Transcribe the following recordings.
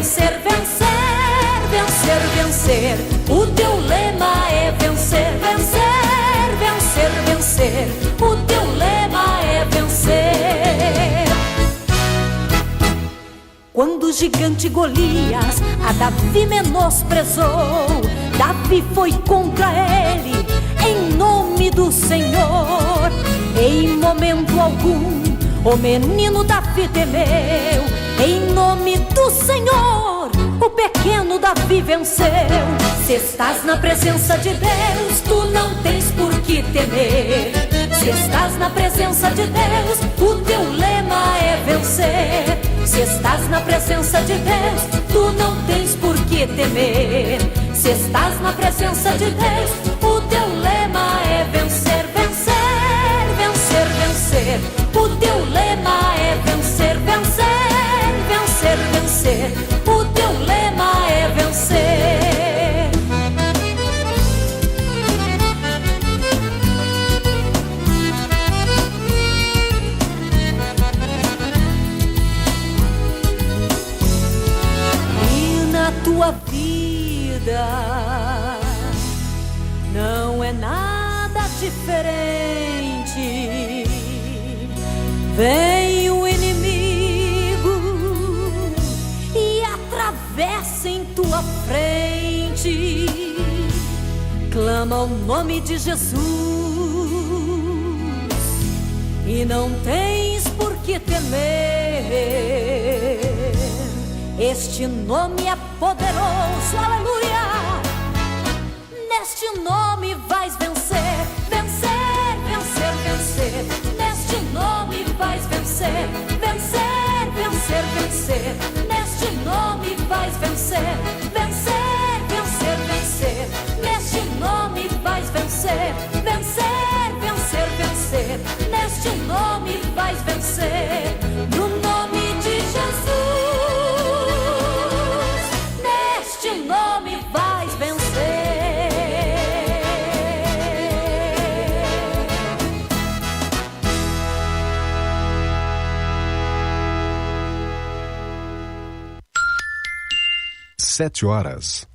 vencer, vencer, vencer, vencer. O teu lema é vencer, vencer, vencer, vencer. O teu lema é vencer. Quando o gigante Golias a Davi menosprezou, Davi foi contra ele em nome do Senhor. Em momento algum o menino Davi temeu. Em nome do Senhor o pequeno Davi venceu. Se estás na presença de Deus, tu não tens por que temer. Se estás na presença de Deus, o teu lema é vencer. Se estás na presença de Deus, tu não tens por que temer. Se estás na presença de Deus, o teu lema é vencer, vencer, vencer, vencer. O teu lema é vencer, vencer, vencer, vencer. O teu lema é vencer. Tua vida não é nada diferente. Vem o inimigo e atravessa em tua frente. Clama o nome de Jesus e não tens por que temer. Este nome é poderoso, aleluia. Neste nome vais vencer, vencer, vencer, vencer. Neste nome vais vencer, vencer, vencer, vencer. Neste nome vais vencer, vencer, vencer, vencer. Neste nome vais vencer, vencer, vencer, vencer. Neste nome vais vencer, no nome de Jesus. Nome vais vencer. 7h02.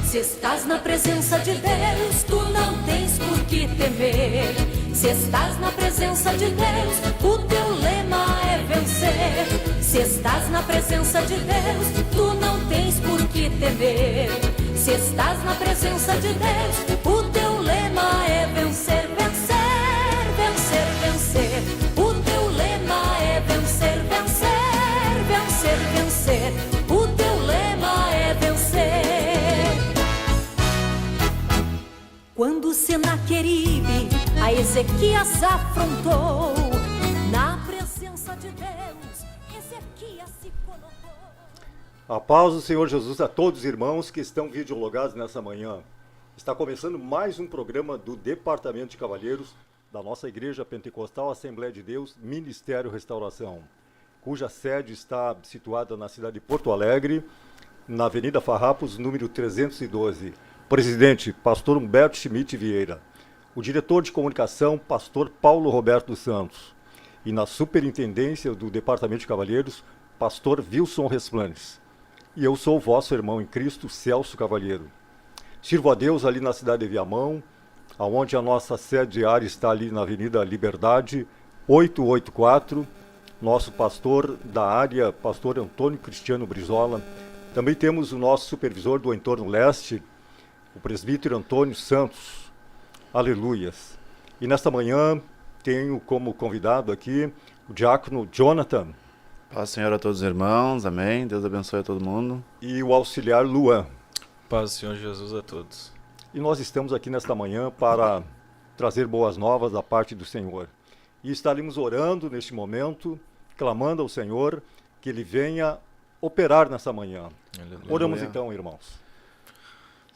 Se estás na presença de Deus, tu não tens por que temer. Se estás na presença de Deus, o teu lema é vencer. Se estás na presença de Deus, tu não tens por que temer. Se estás na presença de Deus, o teu lema é vencer, vencer, vencer, vencer. O teu lema é vencer, vencer, vencer, vencer. O teu lema é vencer. Quando Senaqueribe a Ezequias afrontou, na presença de Deus, Ezequias se colocou. A paz do Senhor Jesus a todos os irmãos que estão videologados nessa manhã. Está começando mais um programa do Departamento de Cavalheiros da nossa Igreja Pentecostal Assembleia de Deus, Ministério Restauração, cuja sede está situada na cidade de Porto Alegre, na Avenida Farrapos, número 312. Presidente, pastor Humberto Schmidt Vieira. O diretor de comunicação, pastor Paulo Roberto dos Santos. E na superintendência do Departamento de Cavalheiros, pastor Wilson Resplanes. E eu sou o vosso irmão em Cristo, Celso Cavalheiro. Sirvo a Deus ali na cidade de Viamão, onde a nossa sede diária está ali na Avenida Liberdade, 884. Nosso pastor da área, pastor Antônio Cristiano Brizola. Também temos o nosso supervisor do entorno leste, o presbítero Antônio Santos. Aleluias. E nesta manhã tenho como convidado aqui o diácono Jonathan. Paz, Senhor, a todos os irmãos. Amém. Deus abençoe a todo mundo. E o auxiliar Luan. Paz do Senhor Jesus a todos. E nós estamos aqui nesta manhã para trazer boas novas da parte do Senhor. E estaremos orando neste momento, clamando ao Senhor que Ele venha operar nessa manhã. Aleluia. Oramos então, irmãos.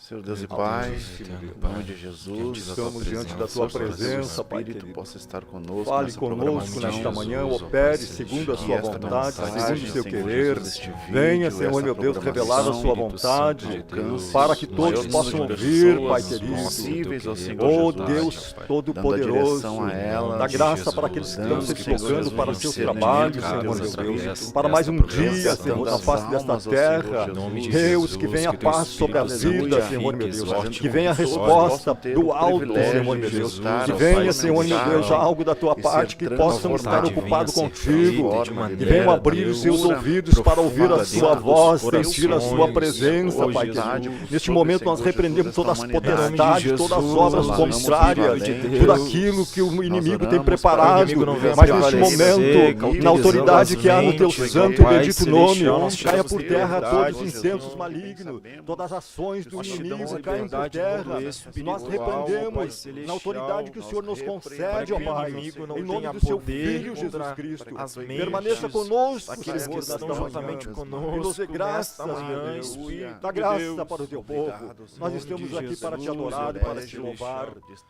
Senhor Deus e Pai, Eterno, em nome de Jesus, Estamos diante da Tua presença, Pai Espírito querido. possa estar conosco Fale nessa conosco programação. nesta manhã, Jesus, ó opere Pai segundo a celestial, Sua esta vontade, mensagem, segundo o Seu Senhor querer. Jesus, este Venha, vídeo, Senhor esta meu Deus, revelar a Sua programação, vontade, alcance para que o todos maior possam número de ouvir, pessoas Pai querido. possíveis, ó Senhor Oh Jesus, Deus dando a Todo-Poderoso, direção a elas, dá graça Jesus, para aqueles que estão dando, se Senhor focando Jesus, para seus discernimento, trabalhos, Senhor Senhor Deus, meu Deus, através para mais um desta dia, programação, Senhor, na das face desta almas, ó terra. Senhor Em nome de Deus, Jesus, que venha que teu paz sobre a Espírito vida, Santo Senhor meu fique Deus, exorte que venha a com todos resposta ter do o alto, privilégio Senhor meu de Deus, estar, que ó venha, Pai, Senhor meu mensagem, Deus, algo da Tua e parte ser que possam estar transformado, ocupados venha ser contigo, feito de que maneira, venham abrir os Deus, seus ouvidos para ouvir a profunda Sua dentro voz, dos sentir a Sua corações, presença, oh, Pai Jesus. querido. Neste momento nós repreendemos todas as potestades, Jesus, todas as obras clamamos contrárias, de Deus. tudo aquilo que o inimigo tem oramos preparado, para que o inimigo não venha mas neste prevalecer, momento, cauterizando na autoridade que há no Teu as mentes, santo e Pai bendito nome, celestial, nós caia tiramos por terra liberdade, todos os Senhor. incensos malignos, todas as ações do Nós te inimigo damos caiam por liberdade terra. todo espiritual, Nós Pai repreendemos celestial, na autoridade que o Senhor nos para concede, que ó o Pai, inimigo não em nome tenha do Seu poder Filho Jesus contra Cristo. as mentes Permaneça conosco, daqueles Senhor, que estão nesta juntamente manhã. conosco E nos dê graça, nesta manhã, Deus. Espírito Dá de graça Deus. para o Teu povo. Obrigado, Nós Senhor estamos de aqui Jesus, para Te adorar e Pai para Te celestial, louvar,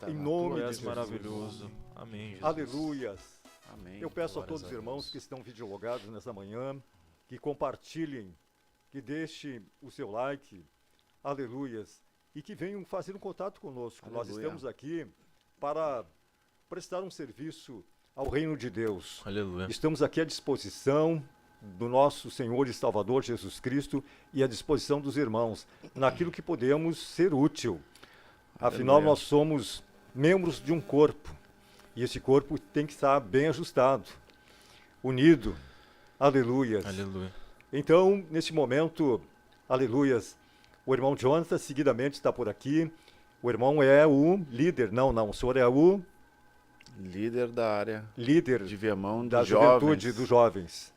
em Tu nome és de Jesus. maravilhoso. Amém, Jesus. Aleluias. Amém. Eu peço a Glórias todos os a irmãos Deus. que estão videologados nessa manhã, que compartilhem, que deixem o seu like, aleluias, e que venham fazer um contato conosco. Nós Aleluia. estamos aqui para prestar um serviço ao reino de Deus. Aleluia. Estamos aqui à disposição do nosso Senhor e Salvador Jesus Cristo e à disposição dos irmãos, naquilo que podemos ser útil. Afinal, Aleluia. nós somos membros de um corpo, e esse corpo tem que estar bem ajustado, unido. Aleluias. Aleluia. Então, neste momento, aleluias, o irmão Jonathan seguidamente está por aqui. O irmão é o líder, não, o senhor é o Líder da área líder de Viamão da dos juventude, jovens. dos jovens.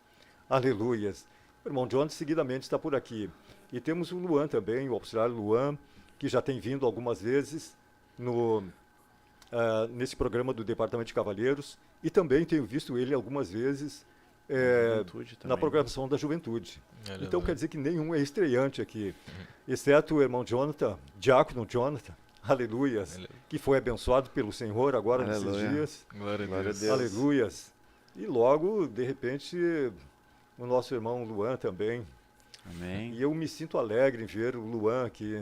Aleluias. O irmão Jonathan seguidamente está por aqui. E temos o Luan também, o auxiliar Luan, que já tem vindo algumas vezes nesse programa do Departamento de Cavalheiros, e também tenho visto ele algumas vezes Juventude na também. programação da juventude. Aleluia. Então quer dizer que nenhum é estreante aqui, exceto o irmão Jonathan, diácono Jonathan, aleluias, Aleluia. que foi abençoado pelo Senhor agora nesses Aleluia. dias, Glória a Glória a Deus. Deus. aleluias. E logo, de repente, o nosso irmão Luan também. Amém. E eu me sinto alegre em ver o Luan aqui.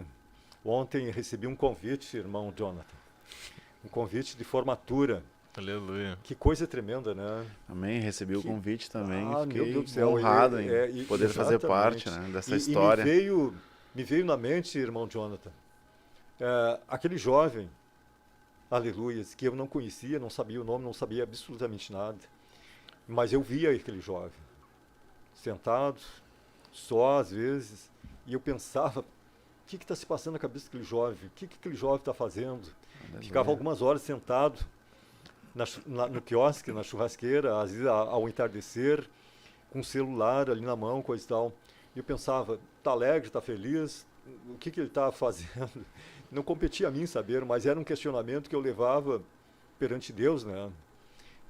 Ontem recebi um convite, irmão Jonathan, um convite de formatura. Aleluia. Que coisa tremenda, né? Amém. Recebi o convite também. Ah, meu Fiquei Deus do céu, honrado em e poder fazer exatamente. parte, né, dessa E história. me veio na mente, irmão Jonathan, aquele jovem, aleluias, que eu não conhecia, não sabia o nome, não sabia absolutamente nada, mas eu via aquele jovem, sentado, só às vezes, e eu pensava, o que está se passando na cabeça daquele jovem? O que aquele jovem está fazendo? Aleluia. Ficava algumas horas sentado no quiosque, na churrasqueira, às vezes ao entardecer, com o celular ali na mão, coisa e tal. E eu pensava, está alegre, está feliz, o que ele está fazendo? Não competia a mim saber, mas era um questionamento que eu levava perante Deus, né?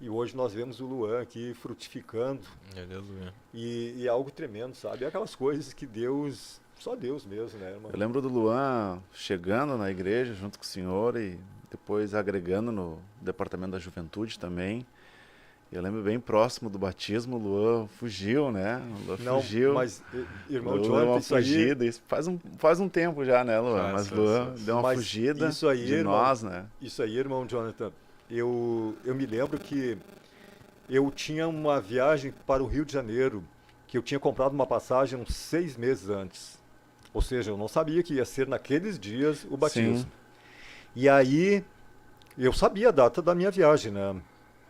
E hoje nós vemos o Luan aqui frutificando, Aleluia. e é algo tremendo, sabe? É aquelas coisas que Deus, só Deus mesmo, né, irmão? Eu lembro do Luan chegando na igreja junto com o senhor e depois agregando no departamento da juventude também. Eu lembro bem próximo do batismo, o Luan fugiu, né? O Luan Não, fugiu. mas, irmão Luan deu Jonathan, uma isso aí... fugida. Isso faz um tempo já, né, Luan? Mas Luan deu uma Mas fugida isso aí, de irmão, nós, né? Isso aí, irmão Jonathan, eu me lembro que eu tinha uma viagem para o Rio de Janeiro, que eu tinha comprado uma passagem uns 6 meses antes. Ou seja, eu não sabia que ia ser naqueles dias o batismo. Sim. E aí, eu sabia a data da minha viagem, né?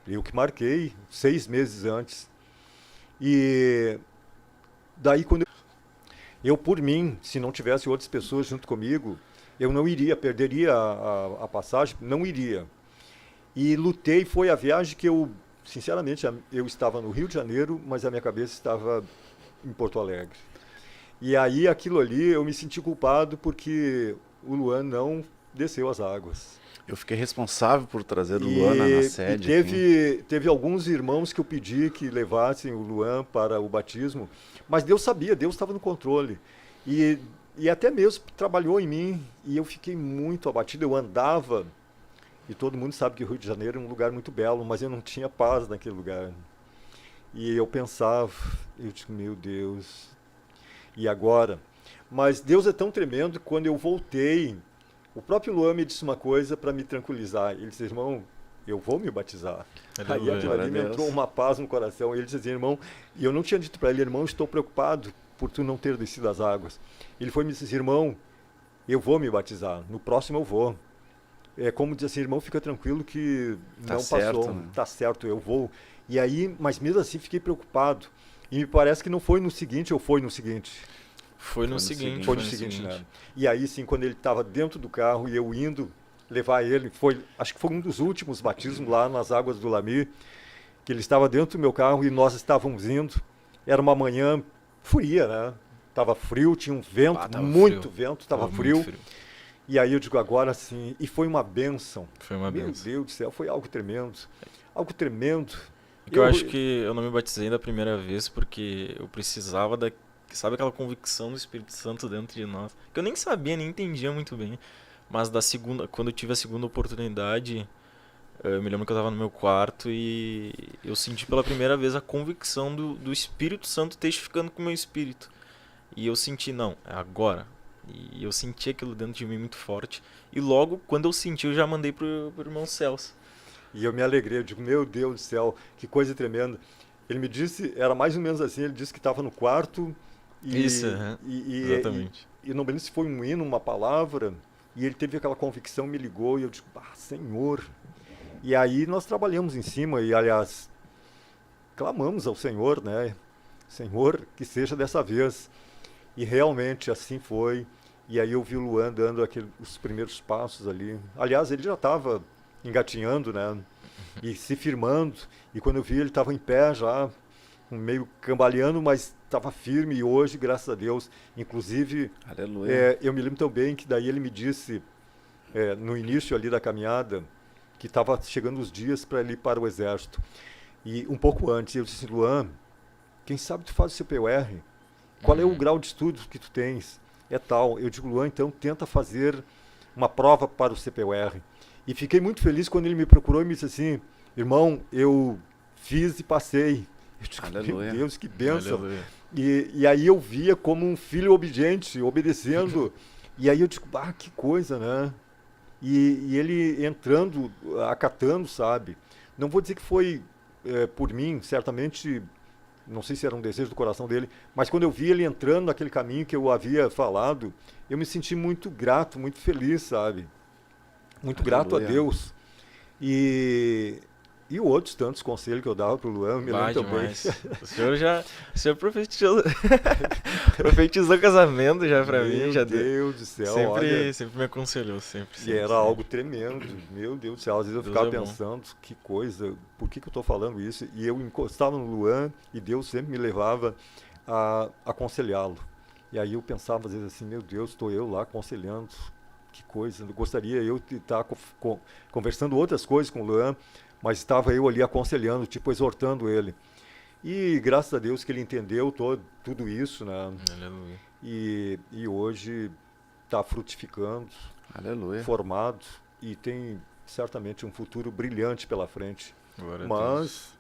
Eu que marquei 6 meses antes. E daí quando eu por mim, se não tivesse outras pessoas junto comigo, eu não iria, perderia a passagem, não iria. E lutei, foi a viagem que eu, sinceramente, eu estava no Rio de Janeiro, mas a minha cabeça estava em Porto Alegre. E aí aquilo ali, eu me senti culpado porque o Luan não desceu as águas. Eu fiquei responsável por trazer o Luan na sede. E teve alguns irmãos que eu pedi que levassem o Luan para o batismo, mas Deus sabia, Deus estava no controle. E e até mesmo trabalhou em mim, e eu fiquei muito abatido. Eu andava, e todo mundo sabe que o Rio de Janeiro é um lugar muito belo, mas eu não tinha paz naquele lugar. E eu pensava, eu digo, meu Deus, e agora? Mas Deus é tão tremendo que quando eu voltei, o próprio Luan me disse uma coisa para me tranquilizar. Ele disse, irmão, eu vou me batizar. Aí aquilo ali me entrou uma paz no coração. Ele disse assim, irmão, e eu não tinha dito para ele, irmão, estou preocupado por tu não ter descido as águas. Ele foi me dizer, irmão, eu vou me batizar, no próximo eu vou. É como dizer assim, irmão, fica tranquilo que Tá não certo, passou, né? tá certo, eu vou. E aí, mas mesmo assim fiquei preocupado. E me parece que não foi no seguinte, ou foi no seguinte? Foi no seguinte. Foi no seguinte, né? E aí sim, quando ele estava dentro do carro e eu indo levar ele, acho que foi um dos últimos batismos lá nas águas do Lami, que ele estava dentro do meu carro e nós estávamos indo. Era uma manhã fria, né? Tava frio, tinha um vento, Tava muito frio. vento, tava Muito frio. E aí eu digo agora sim, e foi uma bênção. Foi uma Meu benção. Deus do céu, foi algo tremendo. Algo tremendo. Eu acho que eu não me batizei da primeira vez porque eu precisava sabe aquela convicção do Espírito Santo dentro de nós? Que eu nem sabia, nem entendia muito bem. Mas quando eu tive a segunda oportunidade, eu me lembro que eu estava no meu quarto e eu senti pela primeira vez a convicção do Espírito Santo testificando com o meu espírito. E eu senti, não, é agora. E eu senti aquilo dentro de mim muito forte. E logo, quando eu senti, eu já mandei pro irmão Celso. E eu me alegrei, eu digo, meu Deus do céu, que coisa tremenda. Ele me disse, era mais ou menos assim, ele disse que estava no quarto e, Isso, exatamente. E não me lembro se foi um hino, uma palavra, e ele teve aquela convicção, me ligou e eu digo, Senhor. E aí nós trabalhamos em cima e, aliás, clamamos ao Senhor, né? Senhor, que seja dessa vez. E realmente assim foi. E aí eu vi o Luan dando os primeiros passos ali. Aliás, ele já estava engatinhando, né? E se firmando. E quando eu vi, ele estava em pé já, meio cambaleando, mas estava firme. E hoje, graças a Deus, inclusive, Aleluia. eu me lembro tão bem que daí ele me disse, no início ali da caminhada, que estava chegando os dias para ele ir para o exército. E um pouco antes, eu disse, Luan, quem sabe tu faz o CPUR? Qual é o grau de estudos que tu tens? É tal. Eu digo, Luan, então tenta fazer uma prova para o CPUR. E fiquei muito feliz quando ele me procurou e me disse assim, irmão, eu fiz e passei. Eu digo, Aleluia. meu Deus, que bênção. Aleluia. E aí eu via como um filho obediente, obedecendo. E aí eu digo, que coisa, né? E ele entrando, acatando, sabe? Não vou dizer que foi por mim, certamente, não sei se era um desejo do coração dele, mas quando eu vi ele entrando naquele caminho que eu havia falado, eu me senti muito grato, muito feliz, sabe? Muito grato a Deus. E outros tantos conselhos que eu dava pro Luan, me lembro também. O senhor profetizou casamento já pra mim. Meu Já Deus do céu, sempre me aconselhou, sempre. E era algo tremendo, meu Deus do céu. Às vezes eu ficava Deus é pensando, que coisa, por que eu estou falando isso? E eu encostava no Luan e Deus sempre me levava a aconselhá-lo. E aí eu pensava às vezes assim, meu Deus, estou eu lá aconselhando, que coisa. Eu gostaria eu de estar conversando outras coisas com o Luan, mas estava eu ali aconselhando, tipo exortando ele. E graças a Deus que ele entendeu tudo isso, né? Aleluia. E hoje está frutificando, Aleluia. formado e tem certamente um futuro brilhante pela frente. Glória a Mas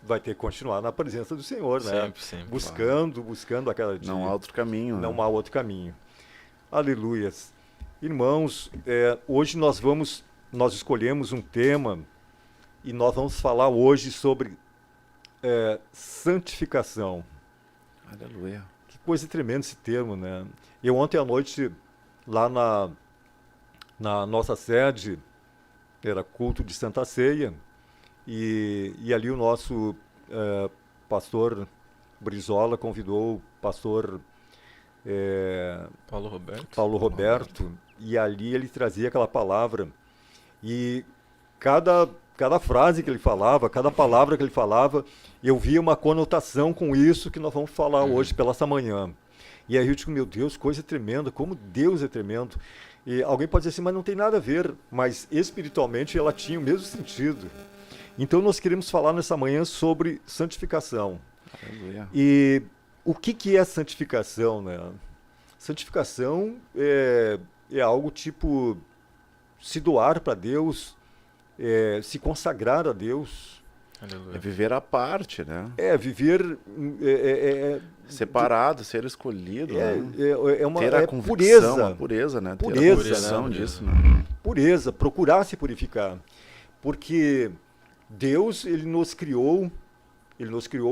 vai ter que continuar na presença do Senhor, Deus. né? Sempre. Buscando a cada dia. Não há outro caminho. Não né? há outro caminho. Aleluias. Irmãos, hoje nós escolhemos um tema e nós vamos falar hoje sobre santificação. Aleluia. Que coisa tremenda esse termo, né? Eu ontem à noite, lá na nossa sede, era culto de Santa Ceia, e ali o nosso pastor Brizola convidou o pastor Paulo Roberto. E ali ele trazia aquela palavra, e cada frase que ele falava, cada palavra que ele falava, eu via uma conotação com isso que nós vamos falar hoje, pela essa manhã. E aí eu digo, meu Deus, coisa tremenda, como Deus é tremendo. E alguém pode dizer assim, mas não tem nada a ver, mas espiritualmente ela tinha o mesmo sentido. Então nós queremos falar nessa manhã sobre santificação. Aleluia. E o que é santificação, né? Santificação é algo tipo se doar para Deus, se consagrar a Deus. Aleluia. É viver à parte, né? Viver Separado, ser escolhido, né? uma ter a convicção, pureza. a pureza, né? Ter Pureza, a convicção né? disso, né? Pureza, procurar se purificar. Porque Deus, ele nos criou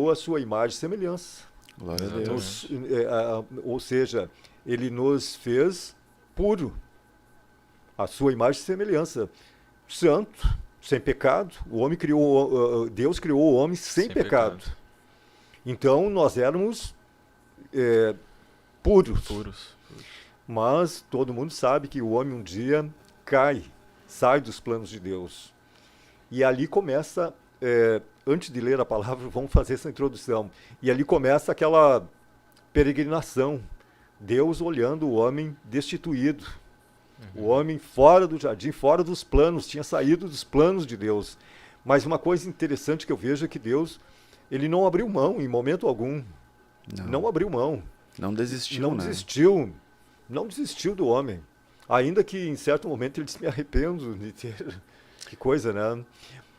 a sua imagem e semelhança. Glória a Deus. Ou seja, ele nos fez puro. A sua imagem e semelhança. Santo, sem pecado. Deus criou o homem sem pecado. Então, nós éramos puros. Mas todo mundo sabe que o homem um dia sai dos planos de Deus. E ali começa, antes de ler a palavra, vamos fazer essa introdução. E ali começa aquela peregrinação. Deus olhando o homem destituído. O homem fora do jardim, fora dos planos, tinha saído dos planos de Deus. Mas uma coisa interessante que eu vejo é que Deus, ele não abriu mão em momento algum. Não abriu mão. Não desistiu, Não né? desistiu. Não desistiu do homem. Ainda que em certo momento ele disse, me arrependo de ter... Que coisa, né?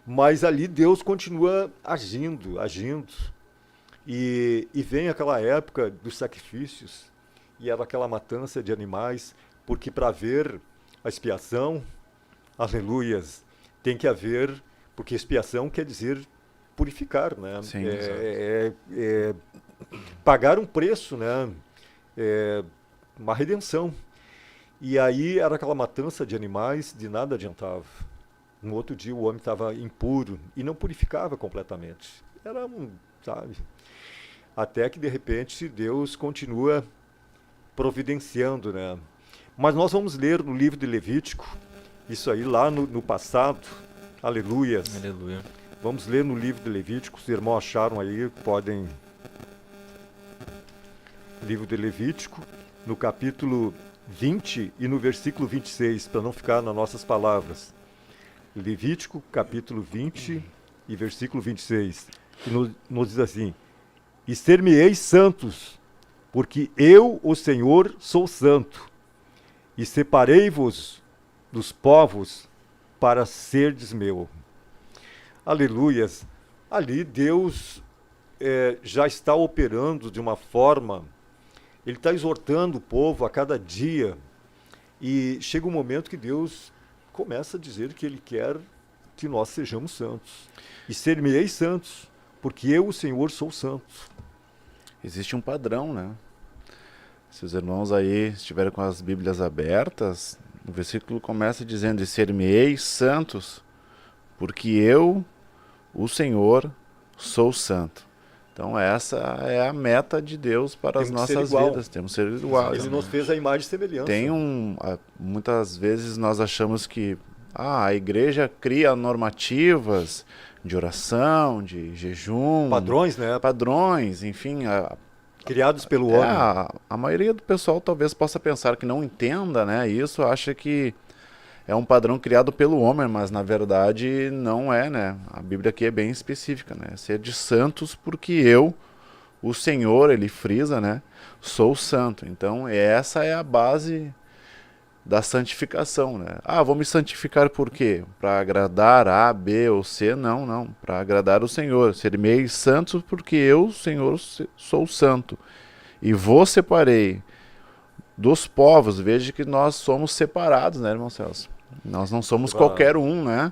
Mas ali Deus continua agindo. E vem aquela época dos sacrifícios. E era aquela matança de animais. Porque para haver a expiação, aleluias, tem que haver... Porque expiação quer dizer purificar, né? Sim, pagar um preço, né? Uma redenção. E aí era aquela matança de animais, de nada adiantava. No outro dia o homem estava impuro e não purificava completamente. Era sabe? Até que de repente Deus continua providenciando, né? Mas nós vamos ler no livro de Levítico, isso aí lá no passado, aleluias. Aleluia. Vamos ler no livro de Levítico, os irmãos acharam aí, podem... Livro de Levítico, no capítulo 20 e no versículo 26, para não ficar nas nossas palavras. Levítico, capítulo 20 e versículo 26, que nos diz assim: E ser-me-eis santos, porque eu, o Senhor, sou santo, e separei-vos dos povos para serdes meu. Aleluias. Ali Deus já está operando de uma forma, ele está exortando o povo a cada dia, e chega um momento que Deus começa a dizer que ele quer que nós sejamos santos. E ser-me-eis santos, porque eu, o Senhor, sou santo. Existe um padrão, né? Se os irmãos aí estiverem com as Bíblias abertas, o versículo começa dizendo: E ser-me-eis santos, porque eu, o Senhor, sou santo. Então essa é a meta de Deus para as nossas vidas. Temos que ser iguais. Ele nos fez a imagem e semelhança. Muitas vezes nós achamos que a igreja cria normativas de oração, de jejum. Padrões, né? Padrões, enfim. Criados pelo homem. A maioria do pessoal talvez possa pensar que não entenda, né? Isso, acha que é um padrão criado pelo homem, mas na verdade não é, né? A Bíblia aqui é bem específica, né? Ser de santos porque eu, o Senhor, ele frisa, né? Sou santo. Então essa é a base da santificação, né? Vou me santificar por quê? Para agradar A, B ou C? Não. Para agradar o Senhor. Ser-me santos porque eu, Senhor, sou santo. E vos separei dos povos. Veja que nós somos separados, né, irmão Celso? Nós não somos qualquer um, né?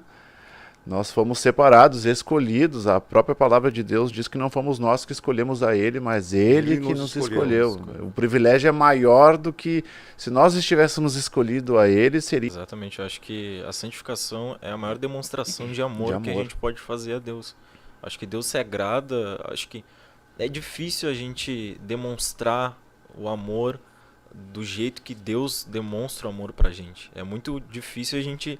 Nós fomos separados, escolhidos. A própria palavra de Deus diz que não fomos nós que escolhemos a Ele, mas Ele que nos escolheu. O privilégio é maior do que se nós estivéssemos escolhido a Ele, seria... Exatamente, eu acho que a santificação é a maior demonstração de amor que a gente pode fazer a Deus. Acho que Deus se agrada, acho que é difícil a gente demonstrar o amor do jeito que Deus demonstra o amor pra gente. É muito difícil a gente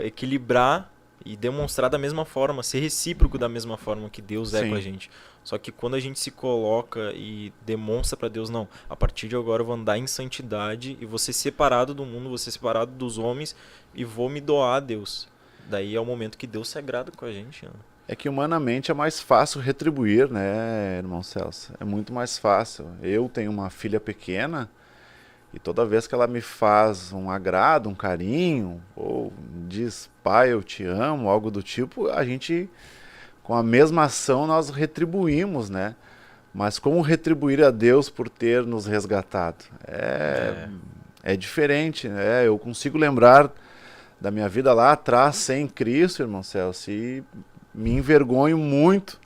equilibrar e demonstrar da mesma forma, ser recíproco da mesma forma que Deus é com a gente. Só que quando a gente se coloca e demonstra para Deus, não, a partir de agora eu vou andar em santidade e vou ser separado do mundo, vou ser separado dos homens e vou me doar a Deus. Daí é o momento que Deus se agrada com a gente, né? É que humanamente é mais fácil retribuir, né, irmão Celso? É muito mais fácil. Eu tenho uma filha pequena E toda vez que ela me faz um agrado, um carinho, ou diz, pai, eu te amo, algo do tipo, a gente, com a mesma ação, nós retribuímos, né? Mas como retribuir a Deus por ter nos resgatado? É diferente, né? Eu consigo lembrar da minha vida lá atrás, sem Cristo, irmão Celso, e me envergonho muito.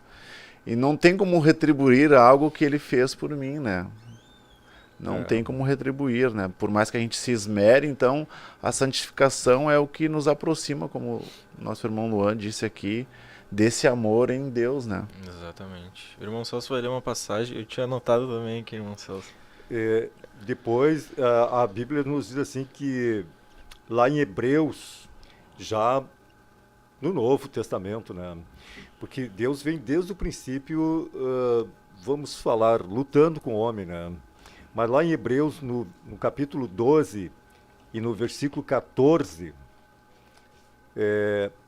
E não tem como retribuir algo que ele fez por mim, né? Não tem como retribuir, né? Por mais que a gente se esmere, então a santificação é o que nos aproxima, como nosso irmão Luan disse aqui, desse amor em Deus, né? Exatamente. O irmão Celso vai ler uma passagem, eu tinha anotado também aqui, irmão Celso. Depois, a Bíblia nos diz assim que lá em Hebreus, já no Novo Testamento, né? Porque Deus vem desde o princípio, vamos falar, lutando com o homem, né? Mas lá em Hebreus, no capítulo 12 e no versículo 14,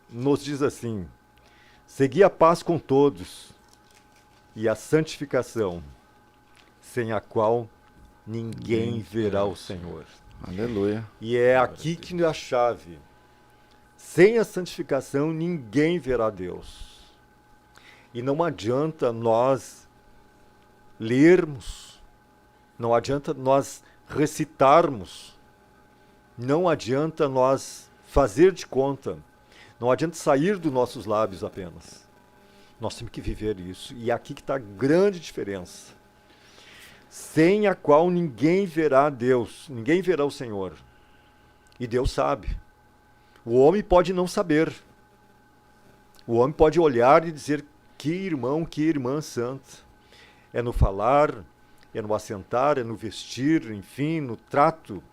nos diz assim: segui a paz com todos e a santificação, sem a qual ninguém verá o Senhor. Aleluia. E é aqui que é a chave. Sem a santificação, ninguém verá Deus. E não adianta nós lermos, não adianta nós recitarmos, não adianta nós fazer de conta, não adianta sair dos nossos lábios apenas. Nós temos que viver isso. E é aqui que está a grande diferença. Sem a qual ninguém verá Deus, ninguém verá o Senhor. E Deus sabe. O homem pode não saber. O homem pode olhar e dizer: que irmão, que irmã santa. É no falar, é no assentar, é no vestir, enfim, no trato.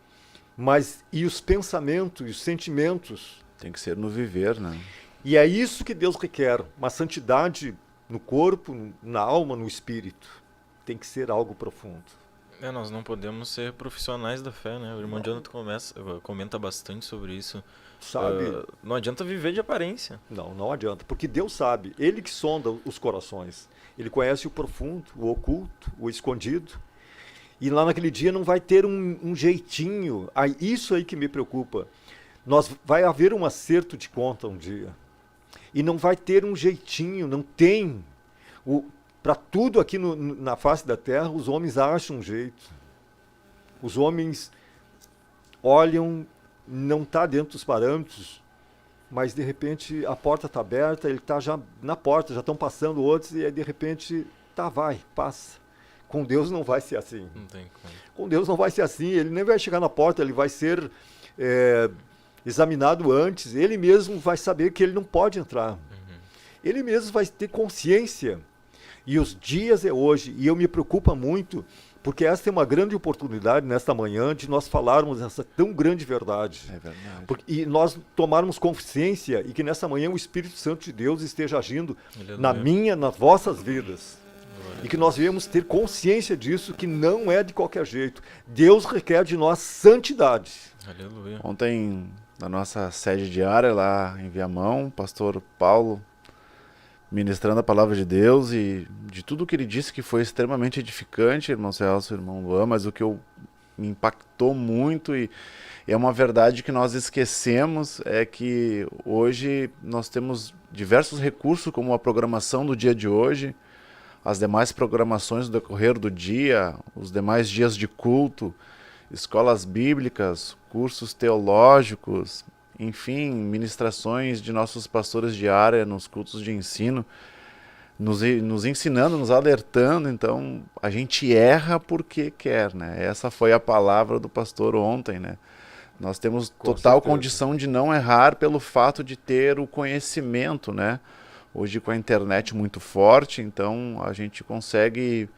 Mas e os pensamentos, e os sentimentos? Tem que ser no viver, né? E é isso que Deus requer. Uma santidade no corpo, na alma, no espírito. Tem que ser algo profundo. Nós não podemos ser profissionais da fé, né? O irmão Jonathan comenta bastante sobre isso. Sabe? Não adianta viver de aparência. Não adianta, porque Deus sabe, Ele que sonda os corações. Ele conhece o profundo, o oculto, o escondido. E lá naquele dia não vai ter um jeitinho. Isso aí que me preocupa. Vai haver um acerto de conta um dia. E não vai ter um jeitinho, não tem. Para tudo aqui na face da terra, os homens acham um jeito. Os homens olham, não está dentro dos parâmetros, mas de repente a porta está aberta, ele está já na porta, já estão passando outros, e aí de repente, passa. Com Deus não vai ser assim. Não tem como. Com Deus não vai ser assim, ele nem vai chegar na porta, ele vai ser examinado antes, ele mesmo vai saber que ele não pode entrar. Ele mesmo vai ter consciência. E os dias é hoje, e eu me preocupo muito, porque essa é uma grande oportunidade nesta manhã de nós falarmos essa tão grande verdade. É verdade. E nós tomarmos consciência e que nessa manhã o Espírito Santo de Deus esteja agindo nas vossas vidas. E que nós viemos ter consciência disso, que não é de qualquer jeito. Deus requer de nós santidade. Aleluia. Ontem, na nossa sede diária lá em Viamão, o pastor Paulo ministrando a palavra de Deus, e de tudo que ele disse que foi extremamente edificante, irmão Celso, irmão Luan, mas o que me impactou muito e é uma verdade que nós esquecemos, é que hoje nós temos diversos recursos, como a programação do dia de hoje, as demais programações do decorrer do dia, os demais dias de culto, escolas bíblicas, cursos teológicos, enfim, ministrações de nossos pastores de área nos cultos de ensino, nos ensinando, nos alertando. Então a gente erra porque quer, né? Essa foi a palavra do pastor ontem, né? Nós temos total condição de não errar pelo fato de ter o conhecimento, né? Hoje com a internet muito forte, então a gente consegue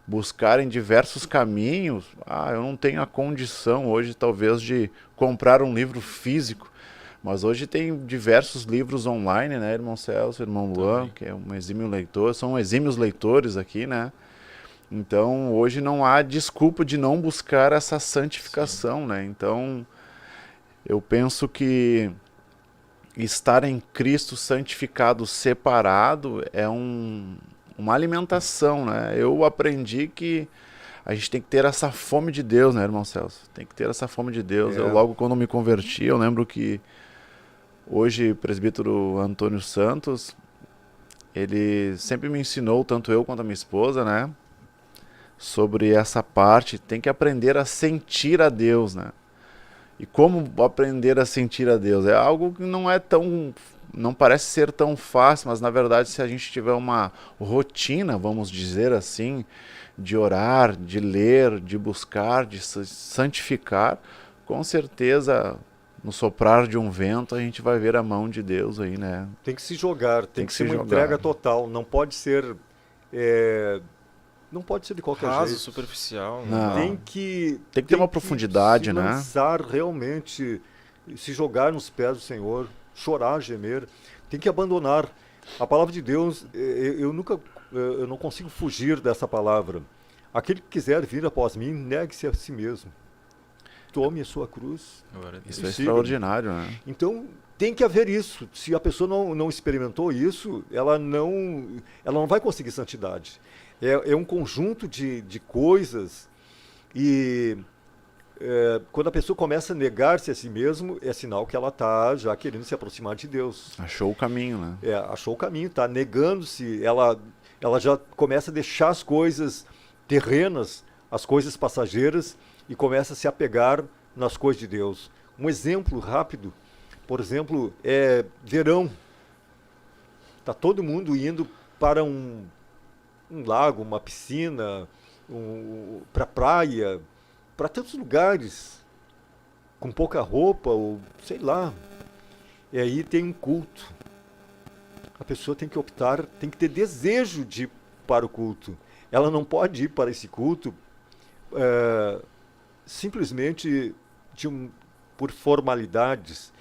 buscar em diversos caminhos. Eu não tenho a condição hoje talvez de comprar um livro físico, mas hoje tem diversos livros online, né, irmão Celso, irmão Luan, que é um exímio leitor, são exímios leitores aqui, né? Então, hoje não há desculpa de não buscar essa santificação, né? Então, eu penso que estar em Cristo santificado, separado, é uma alimentação, né? Eu aprendi que a gente tem que ter essa fome de Deus, né, irmão Celso? Tem que ter essa fome de Deus. É. Eu logo quando me converti, eu lembro que hoje o presbítero Antônio Santos, ele sempre me ensinou, tanto eu quanto a minha esposa, né, sobre essa parte, tem que aprender a sentir a Deus, né? E como aprender a sentir a Deus? É algo que não parece ser tão fácil, mas na verdade se a gente tiver uma rotina, vamos dizer assim, de orar, de ler, de buscar, de santificar, com certeza no soprar de um vento a gente vai ver a mão de Deus aí, né? Tem que se jogar, tem que ser se uma jogar. entrega total, não pode ser não pode ser de qualquer Raso, jeito. superficial. Não. Tem que ter uma profundidade, se né? lançar realmente, se jogar nos pés do Senhor, chorar, gemer. Tem que abandonar. A palavra de Deus, eu não consigo fugir dessa palavra. Aquele que quiser vir após mim, negue-se a si mesmo. Tome a sua cruz. Isso é Siga. extraordinário, né? Então, tem que haver isso. Se a pessoa não experimentou isso, ela não vai conseguir santidade. É um conjunto de coisas e quando a pessoa começa a negar-se a si mesmo, é sinal que ela está já querendo se aproximar de Deus. Achou o caminho, né? Achou o caminho, está negando-se, ela já começa a deixar as coisas terrenas, as coisas passageiras e começa a se apegar nas coisas de Deus. Um exemplo rápido, por exemplo, é verão. Está todo mundo indo para um lago, uma piscina, para praia, para tantos lugares, com pouca roupa, ou sei lá. E aí tem um culto. A pessoa tem que optar, tem que ter desejo de ir para o culto. Ela não pode ir para esse culto simplesmente por formalidades,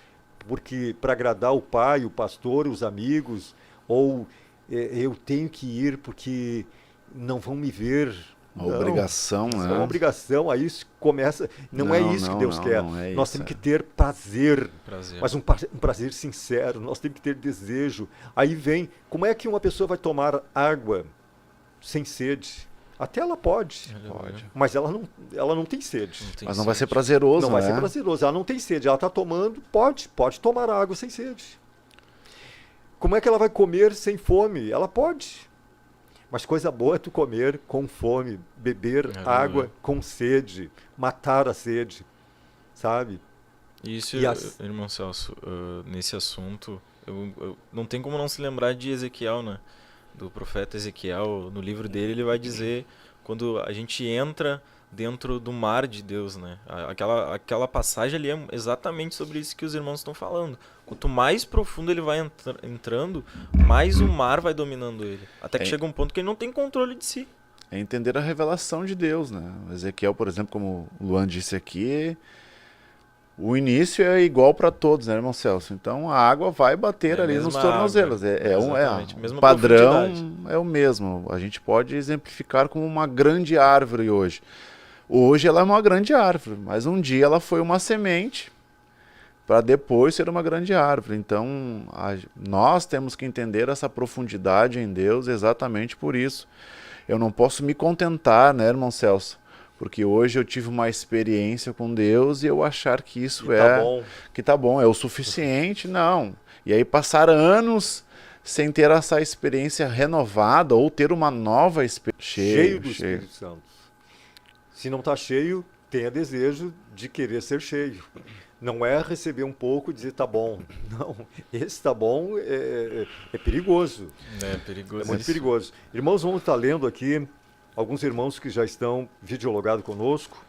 porque para agradar o pai, o pastor, os amigos, ou eu tenho que ir porque não vão me ver. Uma obrigação, né? É uma obrigação, aí isso começa. Não é isso que Deus quer. Nós temos que ter prazer. Mas um prazer sincero. Nós temos que ter desejo. Aí vem, como é que uma pessoa vai tomar água sem sede? Até ela pode. Mas ela não tem sede. Mas não vai ser prazeroso, Não vai ser prazeroso. Ela não tem sede. Ela está tomando, pode tomar água sem sede. Como é que ela vai comer sem fome? Ela pode. Mas coisa boa é tu comer com fome, beber água com sede, matar a sede, sabe? Isso, irmão Celso, nesse assunto, eu não tem como não se lembrar de Ezequiel, né? Do profeta Ezequiel. No livro dele ele vai dizer quando a gente entra dentro do mar de Deus, né? Aquela passagem ali é exatamente sobre isso que os irmãos estão falando. Quanto mais profundo ele vai entrando, mais o mar vai dominando ele. Até que chega um ponto que ele não tem controle de si. É entender a revelação de Deus, né? Ezequiel, por exemplo, como o Luan disse aqui, o início é igual para todos, né, irmão Celso? Então a água vai bater ali nos tornozelos. O padrão é o mesmo. A gente pode exemplificar como uma grande árvore hoje. Hoje ela é uma grande árvore, mas um dia ela foi uma semente para depois ser uma grande árvore. Então nós temos que entender essa profundidade em Deus exatamente por isso. Eu não posso me contentar, né, irmão Celso? Porque hoje eu tive uma experiência com Deus e eu achar que isso que tá bom, é o suficiente, não. E aí passar anos sem ter essa experiência renovada ou ter uma nova experiência. Cheio do Espírito Santo. Se não está cheio, tenha desejo de querer ser cheio. Não é receber um pouco e dizer tá bom. Não, esse tá bom é perigoso. É perigoso. É muito perigoso. Irmãos, vamos estar lendo aqui alguns irmãos que já estão videologados conosco.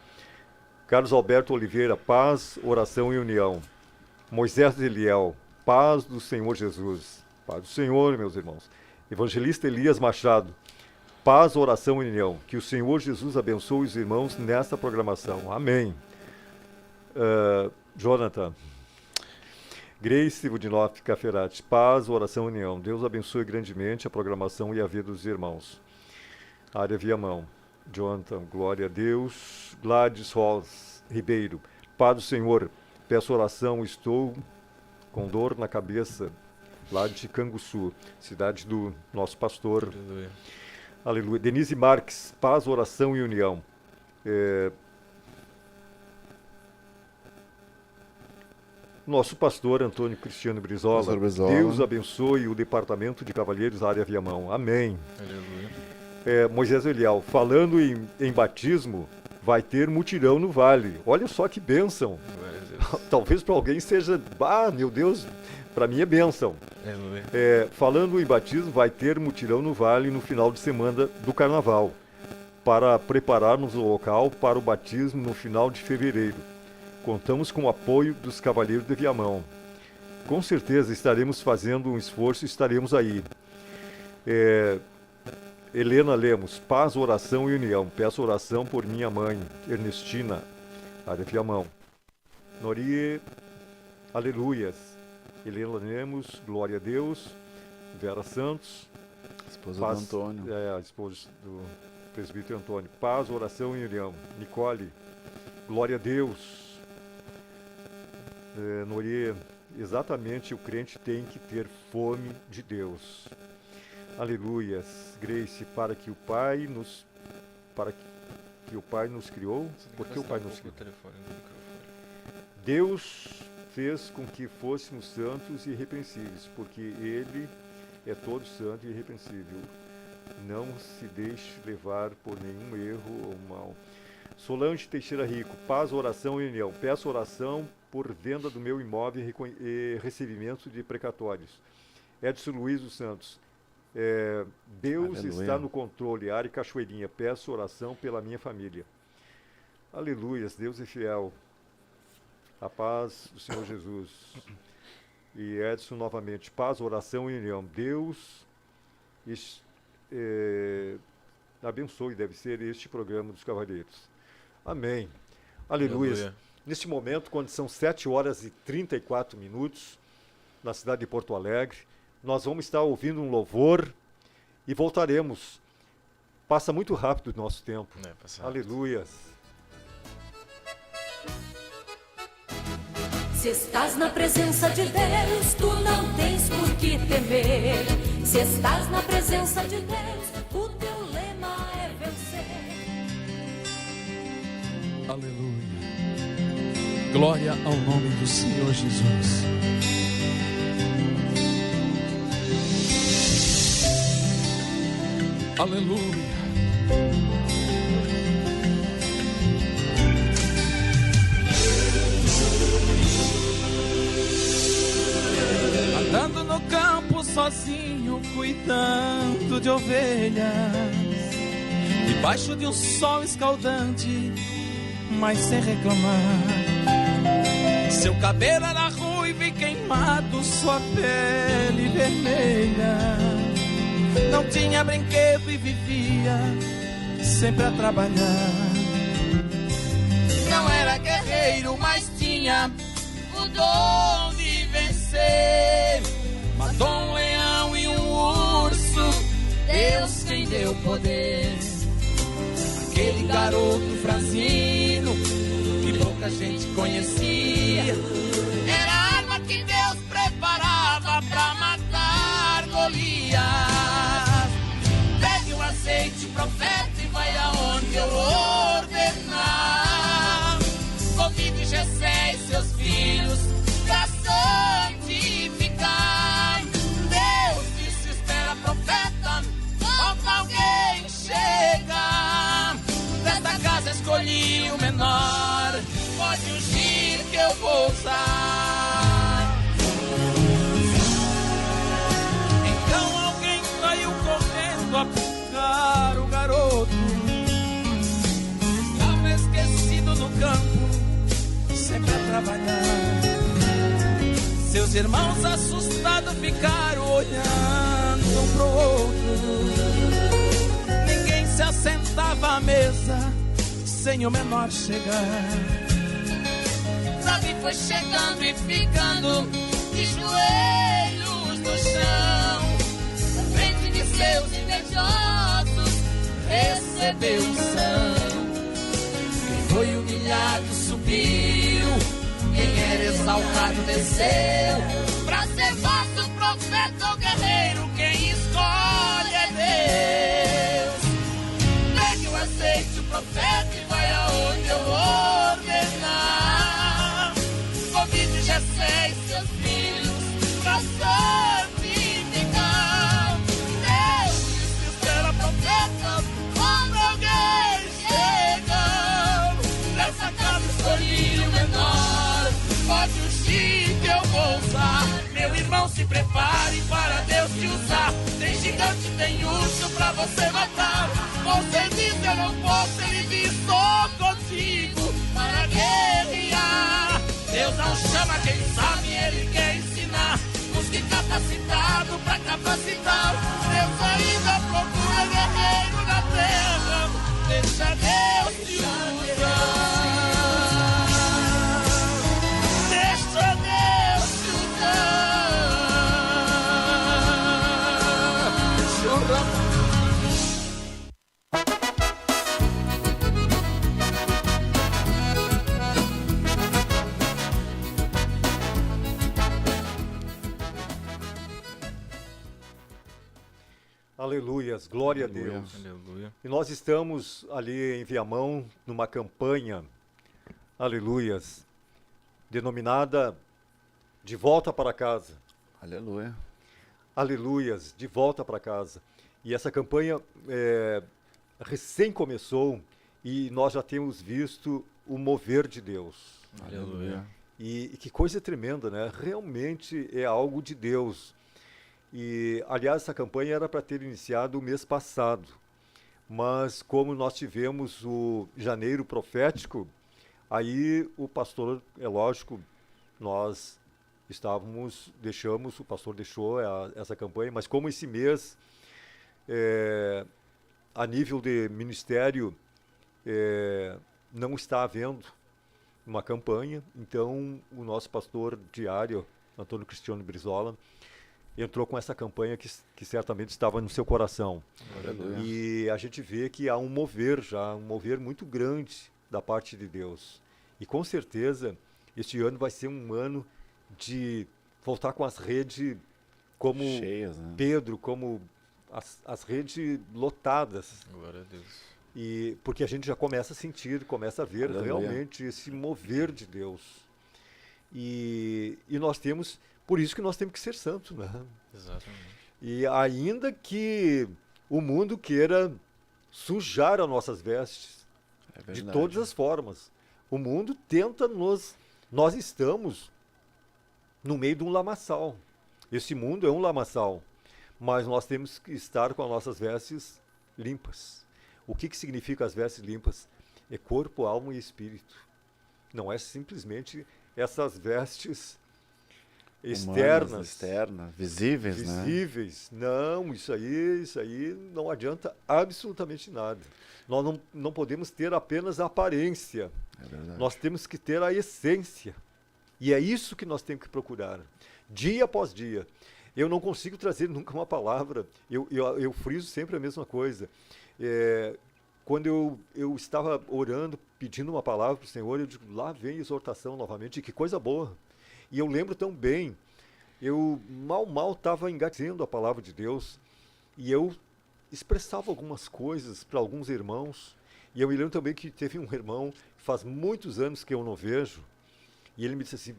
Carlos Alberto Oliveira, paz, oração e união. Moisés Eliel, paz do Senhor Jesus. Paz do Senhor, meus irmãos. Evangelista Elias Machado, paz, oração e união. Que o Senhor Jesus abençoe os irmãos nesta programação. Amém. Jonathan. Grace Budinoff Caferati, paz, oração e união. Deus abençoe grandemente a programação e a vida dos irmãos. Área Viamão. Jonathan, glória a Deus. Gladys Ross Ribeiro, paz do Senhor. Peço oração, estou com dor na cabeça. Lá de Canguçu, cidade do nosso pastor. Aleluia. Denise Marques, paz, oração e união. Nosso pastor Antônio Cristiano Brizola. Pastor Brizola. Deus abençoe o Departamento de Cavalheiros área Viamão. Amém. Aleluia. Moisés Elial, falando em batismo, vai ter mutirão no vale. Olha só que bênção. Glória a Deus. Talvez para alguém seja, meu Deus, para mim é bênção. Aleluia. Falando em batismo, vai ter mutirão no vale no final de semana do Carnaval, para prepararmos o local para o batismo no final de fevereiro. Contamos com o apoio dos Cavaleiros de Viamão. Com certeza estaremos fazendo um esforço e estaremos aí. Helena Lemos, paz, oração e união. Peço oração por minha mãe, Ernestina, área Viamão. Norie, aleluias. Helena Lemos, glória a Deus. Vera Santos, Esposa paz, do Antônio. a esposa do presbítero Antônio. Paz, oração e união. Nicole, glória a Deus. Norie, exatamente, o crente tem que ter fome de Deus. Aleluias. Grace, para que o Pai nos criou, porque o Pai nos criou. Deus fez com que fôssemos santos e irrepreensíveis, porque Ele é todo santo e irrepreensível. Não se deixe levar por nenhum erro ou mal. Solange Teixeira Rico, paz, oração e união. Peço oração por venda do meu imóvel e recebimento de precatórios. Edson Luiz dos Santos, Deus Aleluia. está no controle. Ari Cachoeirinha, peço oração pela minha família. Aleluias, Deus é fiel. A paz do Senhor Jesus. E Edson novamente, paz, oração e união. Deus abençoe, deve ser este programa dos Cavaleiros. Amém. Aleluias. Aleluia. Neste momento, quando são 7h34, na cidade de Porto Alegre, nós vamos estar ouvindo um louvor e voltaremos. Passa muito rápido o nosso tempo. Passa rápido. Aleluias. Se estás na presença de Deus, tu não tens por que temer. Se estás na presença de Deus, o teu lema é vencer. Aleluia. Glória ao nome do Senhor Jesus. Aleluia. Andando no campo sozinho, cuidando de ovelhas, debaixo de um sol escaldante, mas sem reclamar. Seu cabelo era ruivo e queimado, sua pele vermelha. Não tinha brinquedo e vivia sempre a trabalhar. Não era guerreiro, mas tinha o dom de vencer. Matou um leão e um urso, Deus quem deu poder. Aquele garoto franzino que pouca gente conhecia, era a arma que Deus preparava pra matar Golias. Pegue o azeite, profeta, e vai aonde eu ordenar. Convide Jessé e seus filhos pra santificar. Deus disse, espera, profeta, falta alguém chegar. Desta casa escolhi o menor, pode ungir que eu vou usar. Então alguém saiu correndo a buscar o garoto. Estava esquecido no campo, sempre a trabalhar. Seus irmãos assustados ficaram olhando um pro outro. Ninguém se assentava à mesa sem o menor chegar. Davi foi chegando e ficando de joelhos no chão, na frente de seus invejosos recebeu unção. Quem foi humilhado subiu, quem era exaltado desceu. Pra ser vasto, profeta ou guerreiro, quem escolhe é Deus. Pegue o azeite, o profeta, e vai você matar. Você disse eu não posso, ele disse estou contigo para guerrear. Deus não chama quem sabe, ele quer ensinar. Busque capacitado para capacitar. Deus ainda procura guerreiro na terra. Deixa Deus te usar. Deixa Deus te usar. Aleluias, glória a Aleluia. Deus. Aleluia. E nós estamos ali em Viamão, numa campanha, aleluias, denominada De Volta para Casa. Aleluia. Aleluias, de volta para casa. E essa campanha recém começou e nós já temos visto o mover de Deus. Aleluia. E que coisa tremenda, né? Realmente é algo de Deus. E, aliás, essa campanha era para ter iniciado o mês passado. Mas como nós tivemos o janeiro profético, aí o pastor, é lógico, nós deixamos, o pastor deixou essa campanha, mas como esse mês, a nível de ministério, não está havendo uma campanha, então o nosso pastor diário, Antônio Cristiano Brizola, entrou com essa campanha que certamente estava no seu coração. Aleluia. E a gente vê que há um mover muito grande da parte de Deus. E com certeza, este ano vai ser um ano de voltar com as redes como Cheias, né? Pedro, como as redes lotadas. Glória a Deus. E porque a gente já começa a sentir, começa a ver Aleluia. realmente esse mover de Deus. E nós temos, por isso que nós temos que ser santos, né? Exatamente. E ainda que o mundo queira sujar as nossas vestes, É de verdade. todas as formas, o mundo tenta nós estamos no meio de um lamaçal. Esse mundo é um lamaçal, mas nós temos que estar com as nossas vestes limpas. O que significa as vestes limpas? É corpo, alma e espírito. Não é simplesmente essas vestes Humanas, externas, visíveis, né? visíveis. Não, isso aí não adianta absolutamente nada. Nós não podemos ter apenas a aparência. É verdade. Nós temos que ter a essência. E é isso que nós temos que procurar, dia após dia. Eu não consigo trazer nunca uma palavra, eu friso sempre a mesma coisa. Quando eu estava orando, pedindo uma palavra para o Senhor, eu digo, lá vem exortação novamente, que coisa boa. E eu lembro tão bem, eu mal estava engatinhando a palavra de Deus, e eu expressava algumas coisas para alguns irmãos, e eu me lembro também que teve um irmão, faz muitos anos que eu não vejo, e ele me disse assim,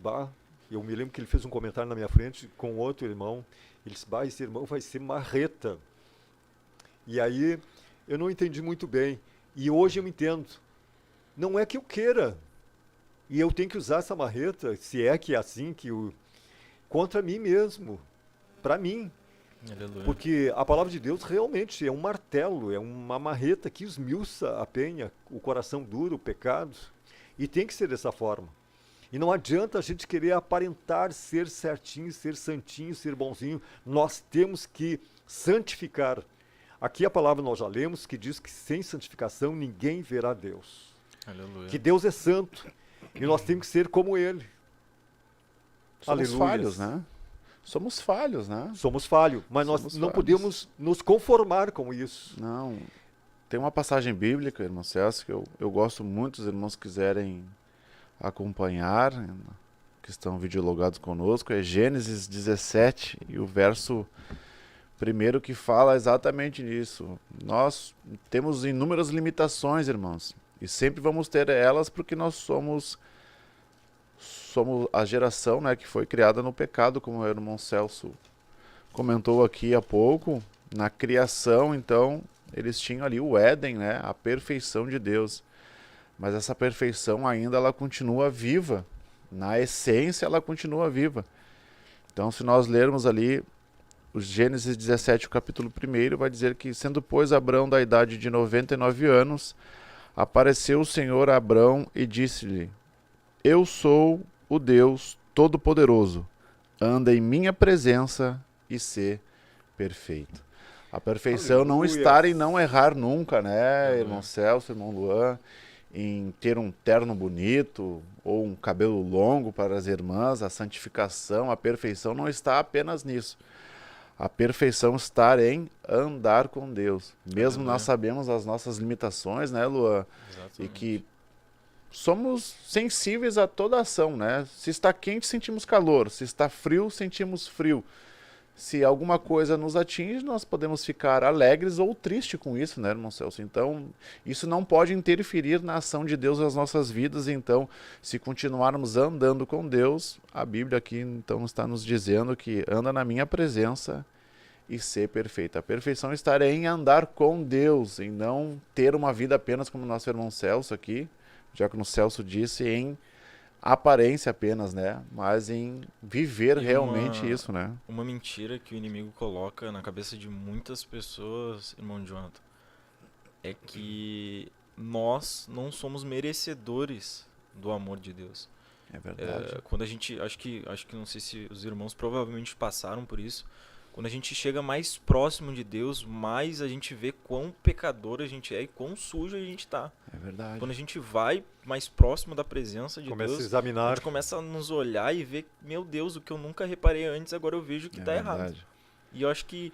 eu me lembro que ele fez um comentário na minha frente com outro irmão, ele disse, esse irmão vai ser marreta. E aí eu não entendi muito bem, e hoje eu entendo, não é que eu queira, e eu tenho que usar essa marreta, se é que é assim, contra mim mesmo, para mim. Aleluia. Porque a palavra de Deus realmente é um martelo, é uma marreta que esmiuça a penha, o coração duro, o pecado. E tem que ser dessa forma. E não adianta a gente querer aparentar ser certinho, ser santinho, ser bonzinho. Nós temos que santificar. Aqui a palavra nós já lemos que diz que sem santificação ninguém verá Deus. Aleluia. Que Deus é santo e nós temos que ser como Ele. Somos Aleluias. falhos, né? Somos falhos, né? Somos falhos, mas nós Somos não falhos. podemos nos conformar com isso. Não. Tem uma passagem bíblica, irmão Celso, que eu gosto muito, os irmãos quiserem acompanhar, que estão videologados conosco, é Gênesis 17, e o verso primeiro que fala exatamente nisso. Nós temos inúmeras limitações, irmãos, e sempre vamos ter elas porque nós somos a geração, né, que foi criada no pecado, como o irmão Celso comentou aqui há pouco. Na criação, então, eles tinham ali o Éden, né, a perfeição de Deus. Mas essa perfeição ainda ela continua viva. Na essência, ela continua viva. Então, se nós lermos ali o Gênesis 17, o capítulo 1, vai dizer que, sendo, pois, Abrão da idade de 99 anos, apareceu o Senhor a Abrão e disse-lhe: Eu sou o Deus Todo-Poderoso, anda em minha presença e sê perfeito. A perfeição não Aleluia. estar em não errar nunca, né, irmão Celso, irmão Luan, em ter um terno bonito ou um cabelo longo para as irmãs, a santificação, a perfeição não está apenas nisso. A perfeição está em andar com Deus. Mesmo nós sabemos as nossas limitações, né, Luan? Exatamente. E que somos sensíveis a toda ação, né? Se está quente, sentimos calor. Se está frio, sentimos frio. Se alguma coisa nos atinge, nós podemos ficar alegres ou tristes com isso, né, irmão Celso? Então, isso não pode interferir na ação de Deus nas nossas vidas. Então, se continuarmos andando com Deus, a Bíblia aqui, então, está nos dizendo que anda na minha presença e ser perfeita. A perfeição está em andar com Deus, em não ter uma vida apenas como nosso irmão Celso aqui, já que o Celso disse, em aparência apenas, né? Mas em viver E realmente isso, né? Uma mentira que o inimigo coloca na cabeça de muitas pessoas, irmão Jonathan, é que nós não somos merecedores do amor de Deus. É verdade. Quando a gente, acho que não sei se os irmãos provavelmente passaram por isso. Quando a gente chega mais próximo de Deus, mais a gente vê quão pecador a gente é e quão sujo a gente tá. É verdade. Quando a gente vai mais próximo da presença de Começa a Deus, a examinar. gente começa a nos olhar e ver, meu Deus, o que eu nunca reparei antes, agora eu vejo que É tá errado. verdade. E eu acho que,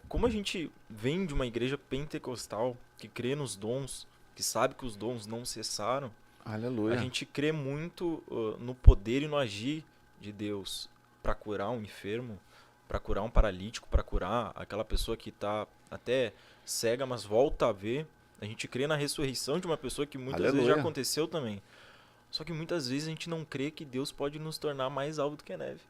como a gente vem de uma igreja pentecostal, que crê nos dons, que sabe que os dons não cessaram, Aleluia. a gente crê muito no poder e no agir de Deus para curar um enfermo, para curar um paralítico, para curar aquela pessoa que está até cega, mas volta a ver. A gente crê na ressurreição de uma pessoa que muitas vezes já aconteceu também. Só que muitas vezes a gente não crê que Deus pode nos tornar mais alvo do que a neve.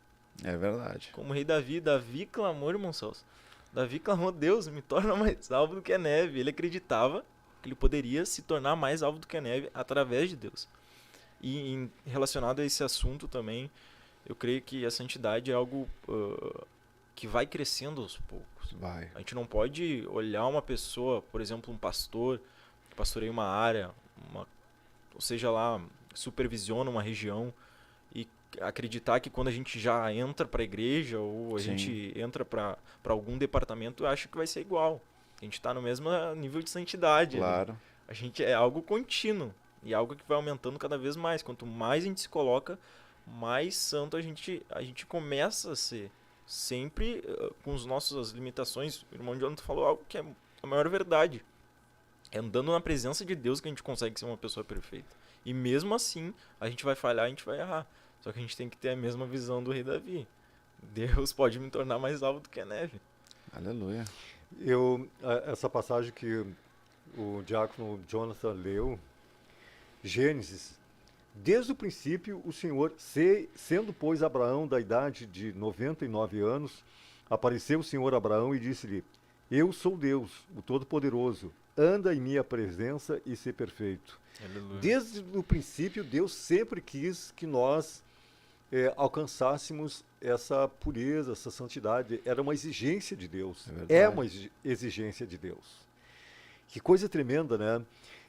É verdade. Como o rei Davi clamou, irmão Celso. Davi clamou: Deus, me torna mais alvo do que a neve. Ele acreditava que ele poderia se tornar mais alvo do que a neve através de Deus. E relacionado a esse assunto também, eu creio que a santidade é algo que vai crescendo aos poucos. Vai. A gente não pode olhar uma pessoa, por exemplo, um pastor, que pastoreia uma área, ou seja lá, supervisiona uma região, e acreditar que quando a gente já entra para a igreja ou a Sim. gente entra para algum departamento, acha que vai ser igual. A gente está no mesmo nível de santidade. Claro. Né? A gente é algo contínuo e algo que vai aumentando cada vez mais. Quanto mais a gente se coloca, mais santo a gente começa a ser. Sempre com as nossas limitações. O irmão Jonathan falou algo que é a maior verdade. É andando na presença de Deus que a gente consegue ser uma pessoa perfeita. E mesmo assim, a gente vai falhar, a gente vai errar. Só que a gente tem que ter a mesma visão do rei Davi. Deus pode me tornar mais alvo do que a neve. Aleluia. Essa passagem que o diácono Jonathan leu, Gênesis, desde o princípio, o Senhor, sendo, pois, Abraão da idade de 99 anos, apareceu o Senhor a Abraão e disse-lhe: Eu sou Deus, o Todo-Poderoso, anda em minha presença e ser perfeito. Aleluia. Desde o princípio, Deus sempre quis que nós alcançássemos essa pureza, essa santidade. Era uma exigência de Deus. É uma exigência de Deus. Que coisa tremenda, né?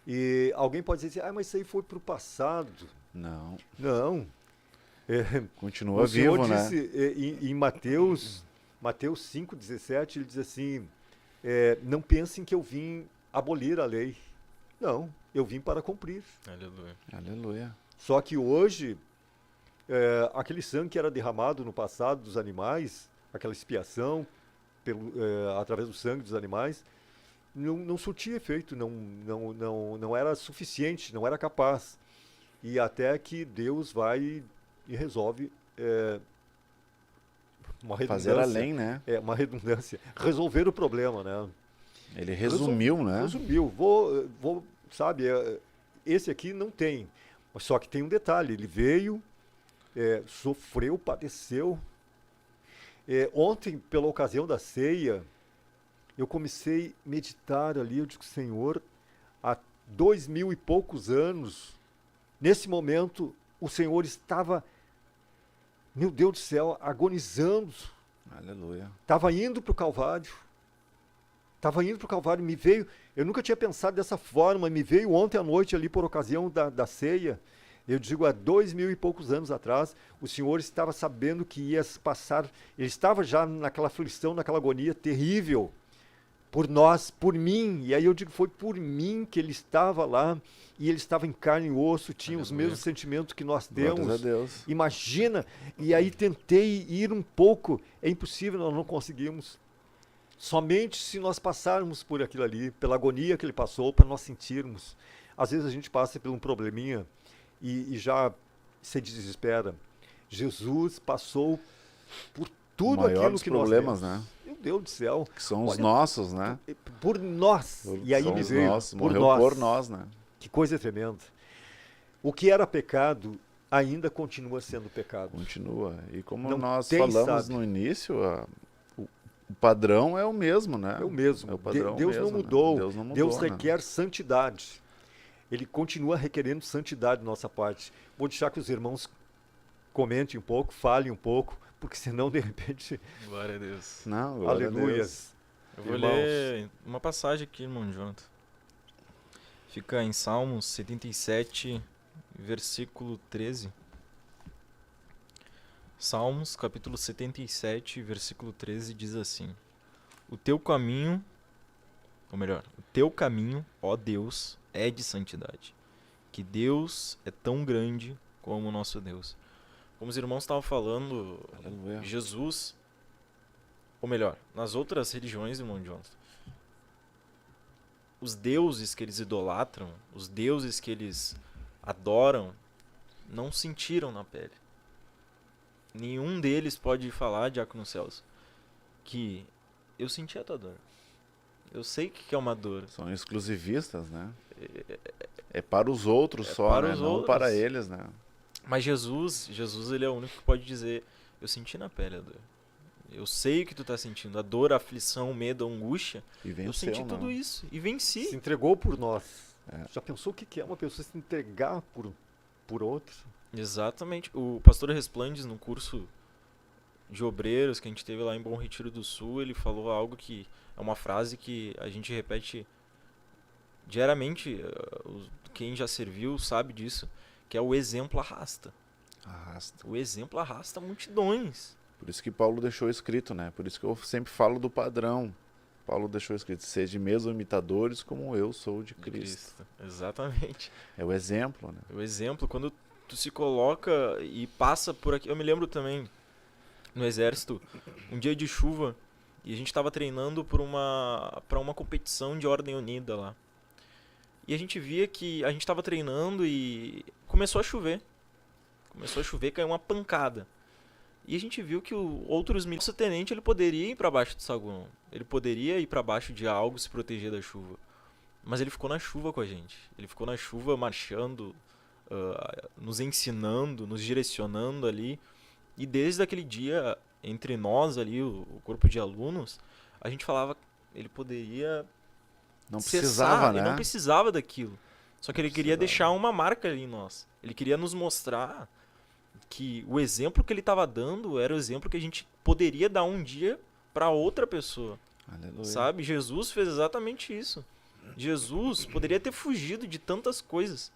E alguém pode dizer assim: mas isso aí foi para o passado. Não. Não. Continua o Senhor vivo, né? disse em Mateus 5,17, ele diz assim: não pensem que eu vim abolir a lei. Não, eu vim para cumprir. Aleluia. Aleluia. Só que hoje, aquele sangue que era derramado no passado dos animais, aquela expiação através do sangue dos animais, não surtia efeito, não era suficiente, não era capaz. E até que Deus vai e resolve uma redundância. Fazer além, né? Uma redundância. Resolver o problema, né? Ele resumiu, né? Resumiu. Sabe, esse aqui não tem. Só que tem um detalhe, ele veio, sofreu, padeceu. Ontem, pela ocasião da ceia, eu comecei a meditar ali, eu digo: Senhor, há 2000 e poucos anos, nesse momento, o Senhor estava, meu Deus do céu, agonizando Aleluia. Estava indo para o Calvário. Me veio, eu nunca tinha pensado dessa forma, me veio ontem à noite ali por ocasião da ceia. Eu digo, há 2000 e poucos anos atrás, o Senhor estava sabendo que ia passar, ele estava já naquela aflição, naquela agonia terrível, por nós, por mim. E aí eu digo, foi por mim que ele estava lá, e ele estava em carne e osso, tinha os mesmos sentimentos que nós temos. Glórias a Deus. Imagina, e aí tentei ir um pouco, é impossível, nós não conseguimos. Somente se nós passarmos por aquilo ali, pela agonia que ele passou, para nós sentirmos. Às vezes a gente passa por um probleminha e já se desespera. Jesus passou por tudo aquilo que nós problemas, temos. Né? Meu Deus do céu. Que são os nossos, né? Por nós. E aí me veio, morreu por nós, né? Que coisa tremenda. O que era pecado ainda continua sendo pecado. Continua. E como Não nós tem, falamos sabe? no início, o padrão é o mesmo, né? É o mesmo. É o padrão Deus mesmo, não mudou. né? Deus não mudou. Deus né? requer santidade. Ele continua requerendo santidade da nossa parte. Vou deixar que os irmãos comentem um pouco, falem um pouco, porque senão, de repente... Glória a Deus. Não, glória a Deus. Aleluias. Eu vou Irmãos. ler uma passagem aqui, irmão Jonathan. Fica em Salmos 77, versículo 13. Salmos, capítulo 77, versículo 13, diz assim: o teu caminho, ó Deus, é de santidade. Que Deus é tão grande como o nosso Deus. Como os irmãos estavam falando, Aleluia. Jesus, ou melhor, nas outras religiões, irmão Jonathan, os deuses que eles idolatram, os deuses que eles adoram, não sentiram na pele. Nenhum deles pode falar, Diácono Celso, que eu senti a tua dor. Eu sei o que é uma dor. São exclusivistas, né? É para os outros só, para né? os Não outros. para eles, né? Mas Jesus, ele é o único que pode dizer, eu senti na pele a dor. Eu sei o que tu tá sentindo, a dor, a aflição, o medo, a angústia. E venceu, eu senti não. tudo isso e venci. Se entregou por nós. É. Já pensou o que é uma pessoa se entregar por outro? Exatamente. O pastor Resplandes, no curso de obreiros que a gente teve lá em Bom Retiro do Sul, ele falou algo que é uma frase que a gente repete diariamente. Quem já serviu sabe disso, que é o exemplo arrasta. Arrasta. O exemplo arrasta multidões. Por isso que Paulo deixou escrito, né? Por isso que eu sempre falo do padrão. Paulo deixou escrito, sede mesmo imitadores como eu sou de Cristo. Exatamente. É o exemplo, né? O exemplo, quando tu se coloca e passa por aqui. Eu me lembro também, no exército, um dia de chuva, e a gente estava treinando para uma competição de ordem unida lá. E a gente via que a gente estava treinando e começou a chover. Caiu uma pancada. E a gente viu que outros militares, o tenente, ele poderia ir para baixo do saguão. Ele poderia ir para baixo de algo, se proteger da chuva. Mas ele ficou na chuva com a gente. Ele ficou na chuva marchando, nos ensinando, nos direcionando ali. E desde aquele dia, entre nós ali, o corpo de alunos, a gente falava, ele poderia Não cessar, precisava, né? ele não precisava daquilo. Só que ele queria deixar uma marca ali em nós. Ele queria nos mostrar que o exemplo que ele estava dando era o exemplo que a gente poderia dar um dia para outra pessoa. Aleluia. Sabe? Jesus fez exatamente isso. Jesus poderia ter fugido de tantas coisas.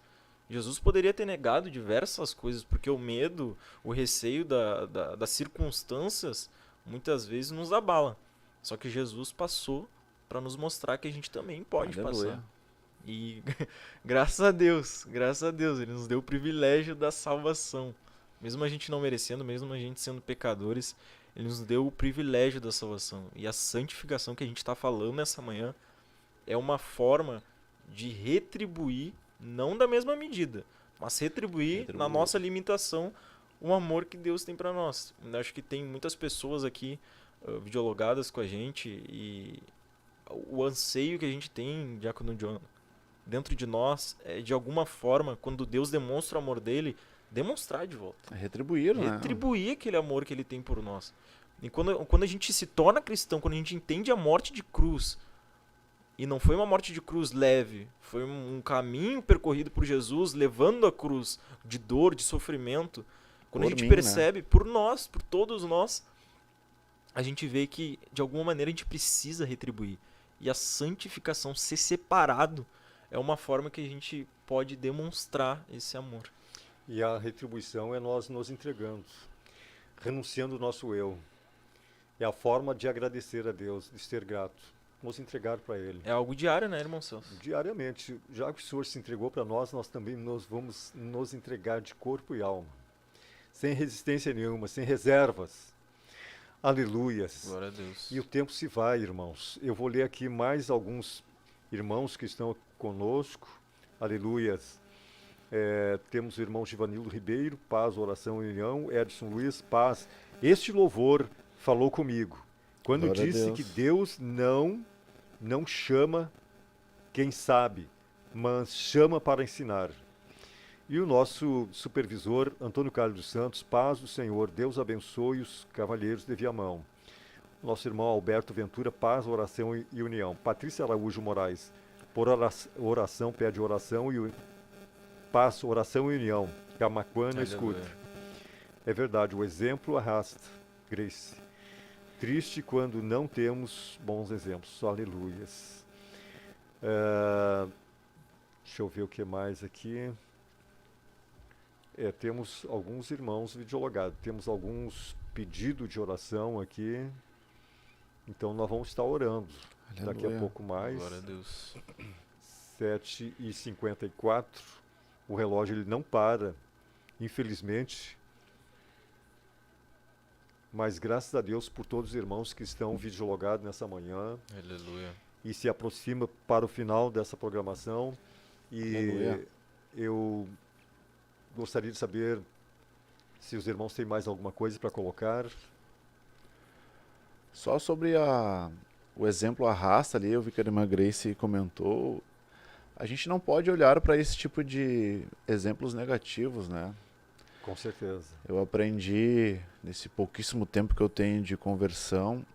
Jesus poderia ter negado diversas coisas, porque o medo, o receio das circunstâncias, muitas vezes nos abala. Só que Jesus passou para nos mostrar que a gente também pode Aleluia. passar. E graças a Deus, Ele nos deu o privilégio da salvação. Mesmo a gente não merecendo, mesmo a gente sendo pecadores, Ele nos deu o privilégio da salvação. E a santificação que a gente está falando nessa manhã é uma forma de retribuir, não da mesma medida, mas retribuir na nossa limitação o amor que Deus tem para nós. Eu acho que tem muitas pessoas aqui videologadas com a gente e o anseio que a gente tem, Diácono John, dentro de nós é, de alguma forma, quando Deus demonstra o amor dele, demonstrar de volta. Retribuir, né? Retribuir aquele amor que ele tem por nós. E quando a gente se torna cristão, quando a gente entende a morte de cruz, e não foi uma morte de cruz leve, foi um caminho percorrido por Jesus, levando a cruz de dor, de sofrimento. Quando Por a gente mim, percebe, por nós, por todos nós, a gente vê que de alguma maneira a gente precisa retribuir. E a santificação, ser separado, é uma forma que a gente pode demonstrar esse amor. E a retribuição é nós nos entregando, renunciando o nosso eu. É a forma de agradecer a Deus, de ser grato, nos entregar para Ele. É algo diário, né, irmão Celso? Diariamente, já que o Senhor se entregou para nós, nós também vamos nos entregar de corpo e alma, sem resistência nenhuma, sem reservas. Aleluias. Glória a Deus. E o tempo se vai, irmãos. Eu vou ler aqui mais alguns irmãos que estão conosco. Aleluias. Temos o irmão Givanildo Ribeiro, paz, oração e união. Edson Luiz, paz. Este louvor falou comigo quando Glória a disse Deus. que Deus não chama quem sabe, mas chama para ensinar. E o nosso supervisor, Antônio Carlos dos Santos, paz do Senhor, Deus abençoe os cavalheiros de Viamão. Nosso irmão Alberto Ventura, paz, oração e união. Patrícia Araújo Moraes, por oração, pede oração e paz, oração e união. Camaquana, escuta. É verdade, o exemplo arrasta. Grace. Triste quando não temos bons exemplos. Aleluias. Deixa eu ver o que mais aqui. Temos alguns irmãos videologados. Temos alguns pedidos de oração aqui. Então nós vamos estar orando. Aleluia. Daqui a pouco mais. Glória a Deus. 7h54. O relógio ele não para, infelizmente. Mas graças a Deus por todos os irmãos que estão videologados nessa manhã. Aleluia. E se aproxima para o final dessa programação. E Aleluia. eu gostaria de saber se os irmãos têm mais alguma coisa para colocar. Só sobre o exemplo arrasta ali, eu vi que a irmã Grace comentou, a gente não pode olhar para esse tipo de exemplos negativos, né? Com certeza. Eu aprendi, nesse pouquíssimo tempo que eu tenho de conversão,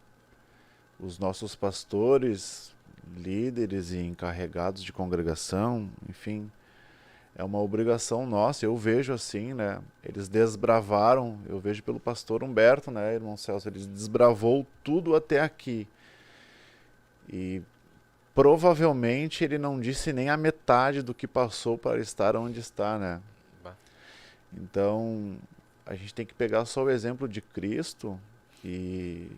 os nossos pastores, líderes e encarregados de congregação, enfim, é uma obrigação nossa, eu vejo assim, né? Eles desbravaram, eu vejo pelo pastor Humberto, né, irmão Celso, ele desbravou tudo até aqui. E provavelmente ele não disse nem a metade do que passou para estar onde está, né? Bah. Então, a gente tem que pegar só o exemplo de Cristo e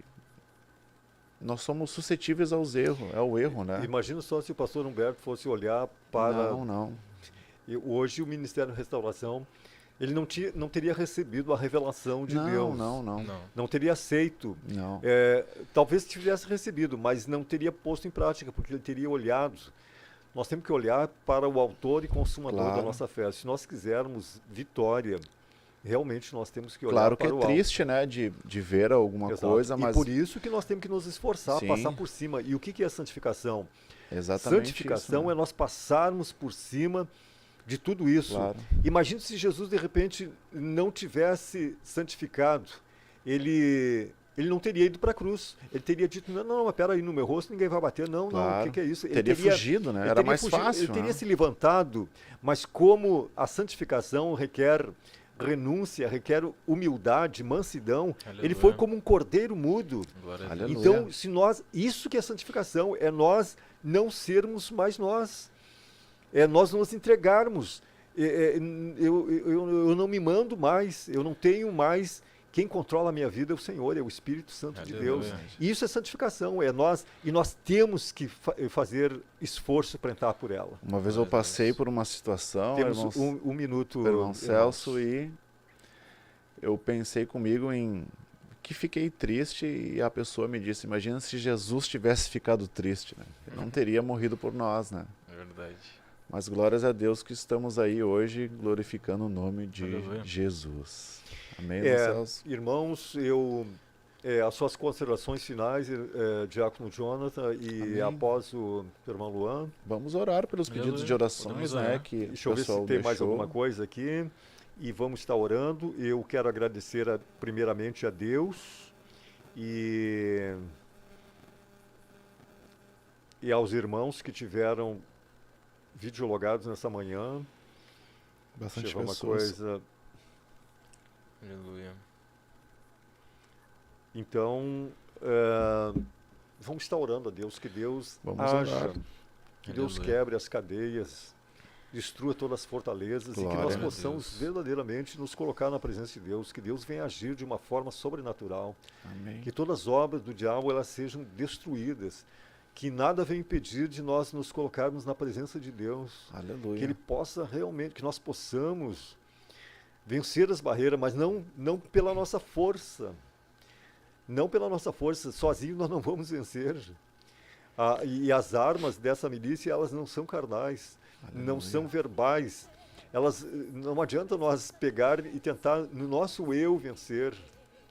nós somos suscetíveis ao erro, né? Imagina só se o pastor Humberto fosse olhar para... Não. Hoje o Ministério da Restauração, ele não teria recebido a revelação de Deus. Não teria aceito. Não. Talvez tivesse recebido, mas não teria posto em prática, porque ele teria olhado. Nós temos que olhar para o autor e consumador da nossa fé. Se nós quisermos vitória, realmente nós temos que olhar Claro que para o alto. é triste, né, de ver alguma Exato. coisa, mas... E por isso que nós temos que nos esforçar, Sim. passar por cima. E o que é santificação? Exatamente Santificação isso, né? é nós passarmos por cima de tudo isso. Claro. Imagina se Jesus de repente não tivesse santificado, ele não teria ido para a cruz. Ele teria dito, não, mas peraí, no meu rosto ninguém vai bater, não, Claro. o que é isso? Ele Teria fugido, né? ele Era teria mais fugido, fácil, Ele teria né? se levantado, mas como a santificação requer renúncia, requer humildade, mansidão, Aleluia. ele foi como um cordeiro mudo. Glória a Deus. Aleluia. Então, se nós, isso que é santificação, é nós não sermos mais nós. É nós nos entregarmos. Eu não me mando mais, eu não tenho mais. Quem controla a minha vida é o Senhor, é o Espírito Santo de Aleluia. Deus. Isso é santificação, é nós. E nós temos que fazer esforço para entrar por ela. Uma vez eu passei por uma situação, Temos irmão, um minuto, irmão irmãos. Celso, e eu pensei comigo em que fiquei triste e a pessoa me disse, imagina se Jesus tivesse ficado triste, né? Ele não teria morrido por nós, né? É verdade. Mas glórias a Deus que estamos aí hoje glorificando o nome de Aleluia. Jesus. Amém, irmão Celso? Irmãos, as suas considerações finais, Diácono Jonathan, e Amém. após o irmão Luan. Vamos orar pelos pedidos Aleluia. de orações, Podemos né? orar. Que Deixa o eu ver se pessoal tem mais deixou. alguma coisa aqui. E vamos estar orando. Eu quero agradecer primeiramente a Deus e aos irmãos que tiveram videologados nessa manhã. Bastante Deixa eu ver uma pessoas. coisa. Aleluia. Então, vamos estar orando a Deus, que Deus Vamos haja, orar. que Deus Aleluia. quebre as cadeias, destrua todas as fortalezas, e que Glória nós a possamos Deus. verdadeiramente nos colocar na presença de Deus, que Deus venha agir de uma forma sobrenatural, Amém. que todas as obras do diabo elas sejam destruídas, que nada venha impedir de nós nos colocarmos na presença de Deus, Aleluia. que Ele possa realmente, que nós possamos vencer as barreiras, mas não pela nossa força, não pela nossa força, sozinho nós não vamos vencer. E as armas dessa milícia, elas não são carnais, não são verbais, elas, não adianta nós pegar e tentar no nosso eu vencer,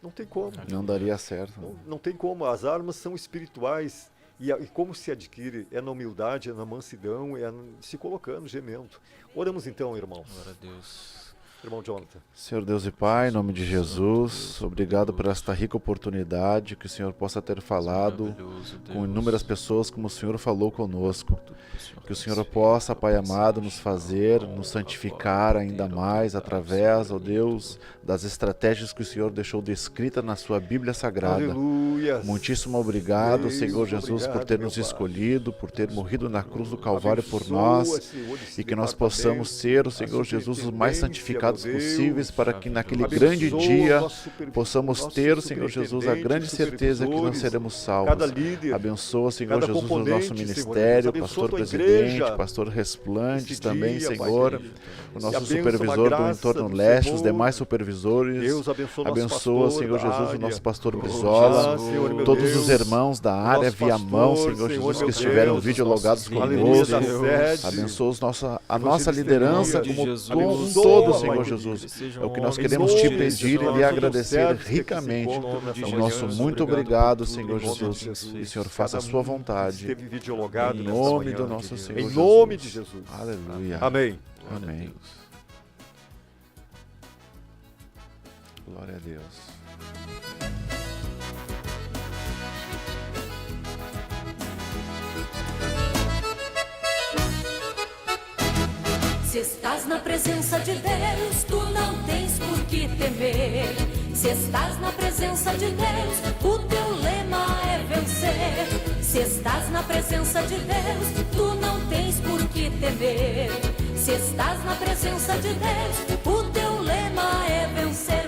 não tem como. Não daria certo. Não tem como, as armas são espirituais. E como se adquire? É na humildade, é na mansidão, é se colocando, gemendo. Oramos então, irmãos. Glória a Deus. Irmão Jonathan. Senhor Deus e Pai, em nome de Jesus, obrigado por esta rica oportunidade que o Senhor possa ter falado com inúmeras pessoas como o Senhor falou conosco. Que o Senhor possa, Pai amado, nos fazer, nos santificar ainda mais através, ó Deus, das estratégias que o Senhor deixou descrita na sua Bíblia Sagrada. Aleluia. Muitíssimo obrigado, Deus, Senhor Jesus, por ter meu nos Pai. escolhido, por ter morrido na cruz do Calvário por Abençoa, nós, Senhor, esse e que nós departamento, possamos ser, o a Senhor Jesus, os mais superintendência, santificados meu Deus. possíveis, para que naquele Abençoa grande o dia nosso possamos nossos ter, Senhor Jesus, a grande superintendentes, certeza que nós supervisores, seremos salvos. cada líder, Abençoa, Senhor cada Jesus, o componente, nosso Senhor ministério, Deus. Abençoa pastor a tua presidente, igreja pastor Resplantes esse também, dia, Pai Senhor, querido. o E nosso a bênção, supervisor a do graça entorno do leste, os Senhor. demais supervisores. Deus abençoa o nosso Abençoa, pastor Senhor da Jesus, o área. nosso pastor Ah, Brizola, Senhor, meu todos Deus. os irmãos da área nosso via mão, pastor, Senhor Jesus, meu que estiveram Deus, videologados Aleluia conosco. da sede. Abençoa a nossa Evangelista liderança Elias. como Jesus. como um Abençoa, todo, Pai Senhor querido. Jesus. É o que nós Homens queremos te nome de pedir Jesus. e lhe agradecer Todos os ricamente. servos que aqui se encontram De nessa O nosso Jesus, muito obrigado obrigado, por tudo, Senhor em nome de Jesus. Jesus. E o Senhor faça a Cada sua um vontade. Esteve videologado Em nessa nome manhã. do nosso Senhor Em Jesus. nome de Jesus. Aleluia. Amém. Glória a Amém. Deus. Glória a Deus. Se estás na presença de Deus, tu não tens por que temer. Se estás na presença de Deus, o teu lema é vencer. Se estás na presença de Deus, tu não tens por que temer. Se estás na presença de Deus, o teu lema é vencer.